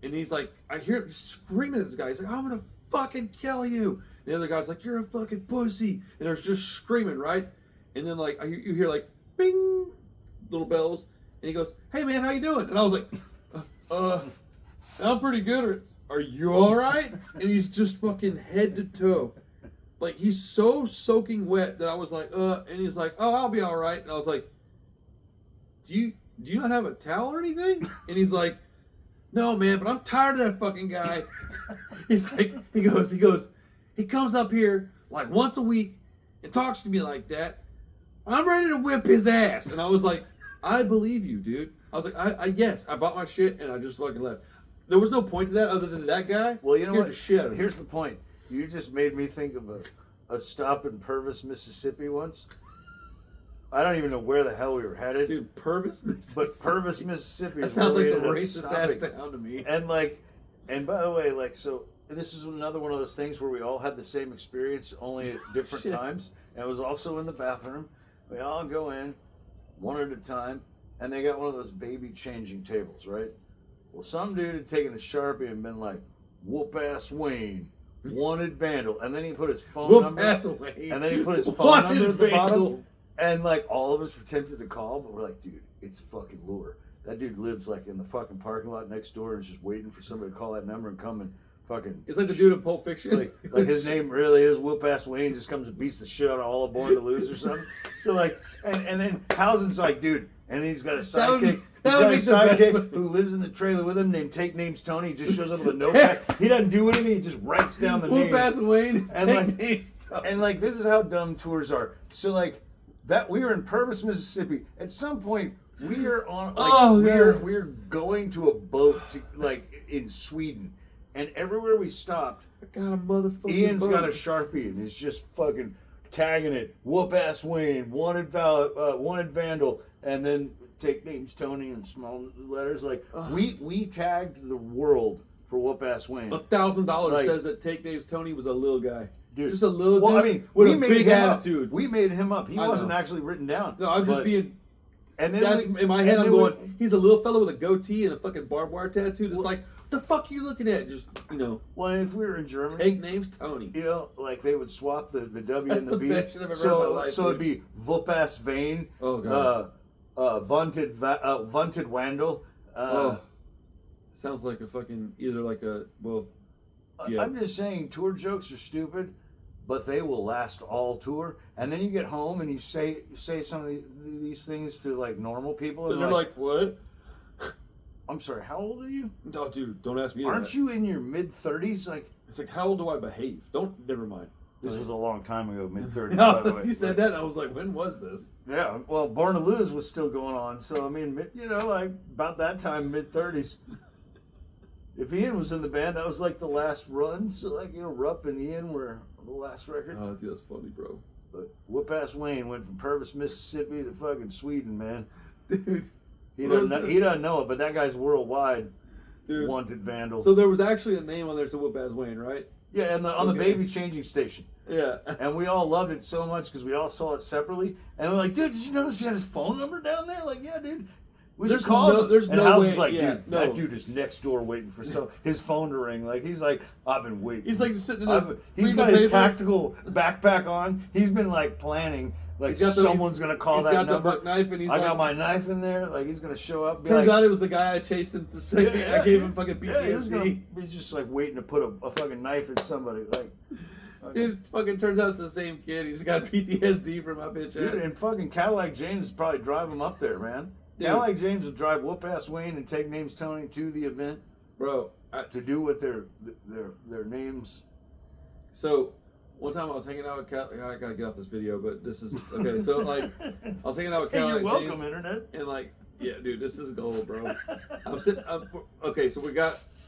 and he's like, I hear him screaming at this guy. He's like, I'm gonna fucking kill you. And the other guy's like, you're a fucking pussy. And they're just screaming, right? And then like you hear like bing, little bells. And he goes, "Hey man, how you doing?" And I was like, I'm pretty good. Are you all right? And he's just fucking head to toe. Like, he's so soaking wet that I was like, and he's like, "Oh, I'll be all right." And I was like, do you not have a towel or anything? And he's like, "No, man, but I'm tired of that fucking guy." He's like, he goes, "He comes up here like once a week and talks to me like that. I'm ready to whip his ass." And I was like, "I believe you, dude." I was like, yes, I bought my shit and I just fucking left. There was no point to that other than that guy. Well, you know scared what? the shit out of me. Here's the point. You just made me think of a stop in Purvis, Mississippi once. I don't even know where the hell we were headed. Dude, Purvis, Mississippi. But Purvis, Mississippi. That is sounds where like we some ended up racist ass stopping. town to me. And by the way, like, so this is another one of those things where we all had the same experience, only at different Shit. times. And it was also in the bathroom. We all go in, one at a time, and they got one of those baby changing tables, right? Well, some dude had taken a Sharpie and been like, "Whoop ass Wayne, wanted vandal," and then he put his phone Whoop number, ass Wayne. and then he put his phone Wanted number at the vandal. bottom, and like all of us were tempted to call, but we're like, dude, it's fucking lure. That dude lives like in the fucking parking lot next door and is just waiting for somebody to call that number and come and fucking. It's like the dude in Pulp Fiction. Like his name really is Whoop Ass Wayne, just comes and beats the shit out of all Born to Lose or something. So like, and then Housen's like, dude, and then he's got a sidekick. That would be the best. Sidekick who lives in the trailer with him named Take Names Tony. He just shows up with a notepad. He doesn't do anything. He just writes down the Whoop names. ass Wayne. And Take like, names. and like, this is how dumb tours are. So like, that we were in Purvis, Mississippi. At some point, we are on. Like, we're going to a boat to, like in Sweden, and everywhere we stopped, I got a motherfucking Ian's boat. got a Sharpie and he's just fucking tagging it. Whoop ass Wayne, wanted vandal, and then Take Names Tony in small letters. Like we tagged the world for Whoop ass Wayne. $1,000 Like, says that Take Names Tony was a little guy. Dude. Just a little Well, dude I mean, with we a made big him up. attitude. We made him up. He I wasn't know. actually written down. No, I'm just But- being. And then That's we- in my head. and I'm then going. He's a little fellow with a goatee and a fucking barbed wire tattoo. It's like, what the fuck are you looking at? Just Well, if we were in Germany, Take Names Tony. you know, like they would swap the W That's and the the V. best shit I've ever heard in my life, So it'd dude. be Whoop ass Vane. Oh god. Vunted Wandel. Sounds like a fucking either like a yeah. I'm just saying, tour jokes are stupid, but they will last all tour. And then you get home and you say some of these things to like normal people, And they're like, what? "I'm sorry, how old are you? No, dude, don't ask me. Aren't that. you in your mid-30s?" Like, It's like, how old do I behave? Never mind. this was a long time ago, mid-30s. by No, the way. you said that, and I was like, when was this? Yeah, well, Born to Lose was still going on, so I mean, you know, like about that time, mid-30s. If Ian was in the band, that was like the last run. So like, you know, Rupp and Ian were the last record. Oh, dude, that's funny, bro. But Whoop Ass Wayne went from Purvis, Mississippi to fucking Sweden, man. Dude. He doesn't know it, but that guy's worldwide Dude. wanted vandal. So there was actually a name on there, so Whoop Ass Wayne, right? yeah, and on the Okay. baby changing station. Yeah. And we all loved it so much because we all saw it separately. And we're like, dude, did you notice he had his phone number down there? Like, yeah, dude. We should There's call no- him. there's and no House way- was like, yeah, dude, no. that dude is next door waiting for his phone to ring. Like, he's like, I've been waiting. He's like sitting in a He's piece got of his paper. tactical backpack on. He's been like planning. Like, He's got someone's going to call that He's got number. the buck knife, and he's I like, got my knife in there. Like, he's going to show up. turns out it was the guy I chased him. I gave him fucking PTSD. He's just like waiting to put a fucking knife in somebody. Like, Dude, it fucking turns out it's the same kid. He's got PTSD from my bitch dude, ass. and fucking Cadillac James would probably drive him up there, man. Dude. Cadillac James would drive Whoop Ass Wayne and Take Names Tony to the event Bro, to do what their names. so one time I was hanging out with I gotta get off this video, but this is okay. So like, I was hanging out with Hey, Cadillac you're welcome, James, internet. and like, yeah, dude, this is gold, bro. Okay, so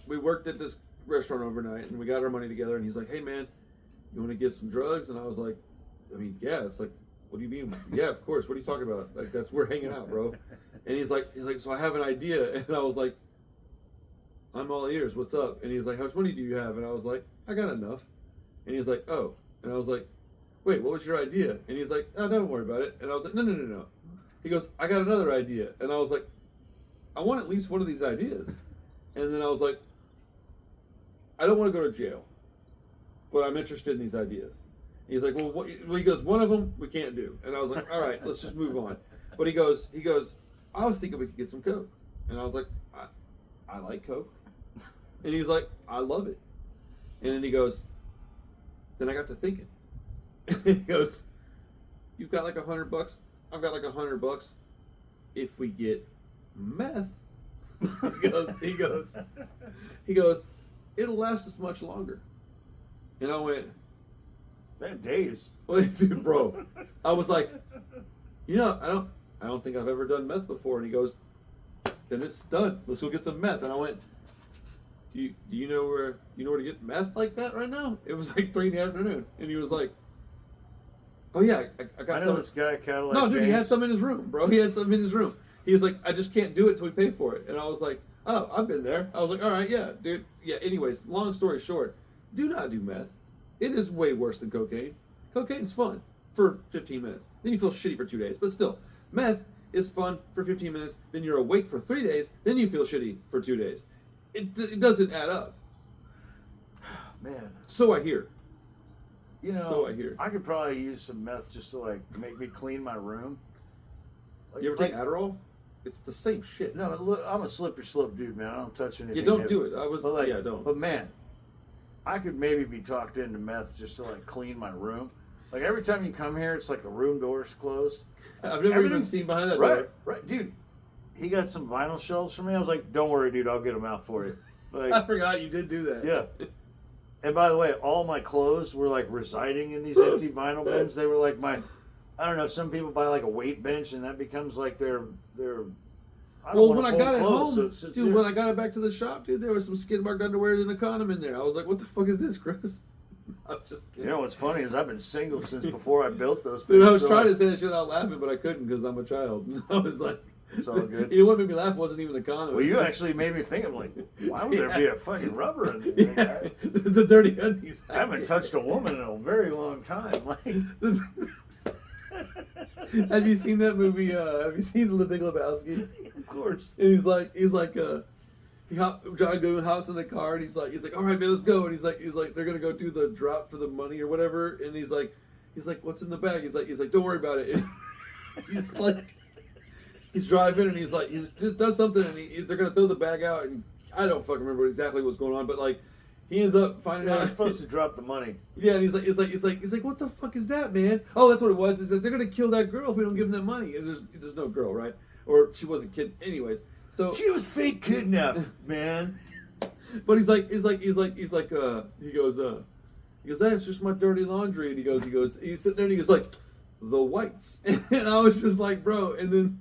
we worked at this restaurant overnight, and we got our money together, and he's like, hey man, you want to get some drugs? And I was like, I mean, yeah. It's like, what do you mean? Yeah, of course. What are you talking about? Like, we're hanging out, bro. And he's like, so I have an idea. And I was like, I'm all ears. What's up? And he's like, how much money do you have? And I was like, I got enough. And he's like, oh. And I was like, wait, what was your idea? And he's like, oh, don't worry about it. And I was like, no. He goes, I got another idea. And I was like, I want at least one of these ideas. And then I was like, I don't want to go to jail, but I'm interested in these ideas. He's like, well, what? He goes, one of them we can't do. And I was like, all right, let's just move on. But he goes, I was thinking we could get some Coke. And I was like, I like Coke. And he's like, I love it. And then he goes, then I got to thinking. He goes, you've got like $100. I've got like $100. If we get meth, he goes, it'll last us much longer. And I went, Man, days. wait, dude, bro. I was like, I don't think I've ever done meth before. And he goes, then it's done. Let's go get some meth. And I went, do you know where to get meth like that right now? It was like 3 p.m. And he was like, oh yeah, I got I know some. this guy, Cadillac. No, dude, he had James. some in his room, bro. He had some in his room. He was like, I just can't do it till we pay for it. And I was like, oh, I've been there. I was like, all right, yeah, dude. Yeah, anyways, long story short, do not do meth. It is way worse than cocaine. Cocaine's fun for 15 minutes. Then you feel shitty for 2 days. But still, meth is fun for 15 minutes. Then you're awake for 3 days. Then you feel shitty for 2 days. It doesn't add up. Man. So I hear. You know, So I hear. I could probably use some meth just to like make me clean my room. Like, You ever take Adderall? It's the same shit. No, look, I'm a slippery slope dude, man. I don't touch anything. You don't heavy. do it. Yeah, don't. But man, I could maybe be talked into meth just to like clean my room. Like every time you come here, it's like the room door's closed. I've never even seen behind that Right, door. right, dude. He got some vinyl shelves for me. I was like, "Don't worry, dude. I'll get them out for you." I Like, forgot you did do that. yeah. And by the way, all my clothes were like residing in these empty vinyl bins. They were like I don't know. Some people buy like a weight bench, and that becomes like their. I don't Well, wanna when I fold got it clothes, home, so it sits dude, here. when I got it back to the shop, dude, there was some skid mark underwear and a condom in there. I was like, what the fuck is this, Chris? I'm just You kidding. know what's funny is I've been single since before I built those things. Dude, I was so, trying to like, say that shit without laughing, but I couldn't because I'm a child. I was like, It's all good. You know what made me laugh wasn't even the condom. Well, it was you just- actually made me think. I'm like, why would there Yeah. be a fucking rubber in there? Yeah, the dirty undies. I haven't touched a woman in a very long time. Like, Have you seen that movie? Have you seen The Big Lebowski? of course. And John Goodman hops in the car and he's like, all right, man, let's go. And he's like, they're gonna go do the drop for the money or whatever. And he's like, what's in the bag? He's like, don't worry about it. And he's like, he's driving and he does something and they're gonna throw the bag out and I don't fucking remember exactly what's going on, but like, he ends up finding They're out. supposed to drop the money. Yeah, and he's like, what the fuck is that, man? Oh, that's what it was. He's like, they're gonna kill that girl if we don't give them that money. And there's no girl, right? Or she wasn't kid. Anyways, so She was fake kidnapped, man. but he goes, that's just my dirty laundry. And he's sitting there and he goes like, the whites. And I was just like, bro. And then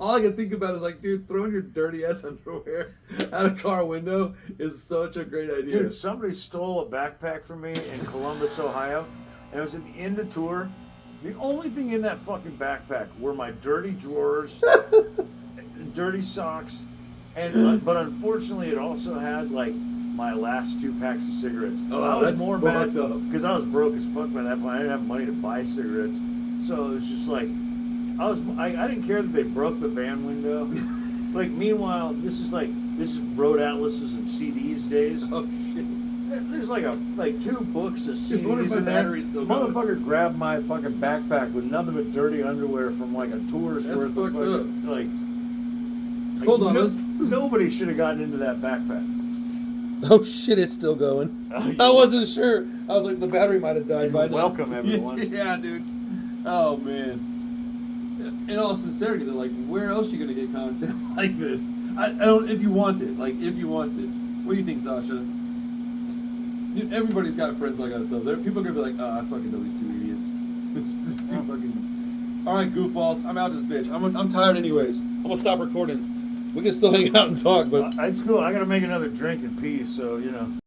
all I can think about is like, dude, throwing your dirty ass underwear out a car window is such a great idea. Dude, somebody stole a backpack from me in Columbus, Ohio, and it was at the end of tour. The only thing in that fucking backpack were my dirty drawers, dirty socks, and but unfortunately, it also had like my last 2 packs of cigarettes. Oh, I was that's more mad fucked up. because I was broke as fuck by that point. I didn't have money to buy cigarettes, so it was just like I didn't care that they broke the van window. Like, meanwhile, this is road atlases and CDs days. Oh shit. There's like 2 books of Dude, what if CDs my in there. battery's still going? Motherfucker grabbed my fucking backpack with nothing but dirty underwear from like a tour's That's worth of fucked fucking, up. like Hold on, let's- nobody should have gotten into that backpack. Oh shit, it's still going. I wasn't sure. I was like, the battery might have died by now. Welcome, everyone. Yeah, dude. Oh man. In all sincerity, they're like, where else are you gonna get content like this? I don't. If you want it, like, if you want it. What do you think, Sasha? Dude, everybody's got friends like us, though. People are gonna be like, oh, I fucking know these 2 idiots. These 2 fucking. All right, goofballs. I'm out this bitch. I'm tired, anyways. I'm gonna stop recording. We can still hang out and talk, but It's cool. I gotta make another drink in peace, so you know.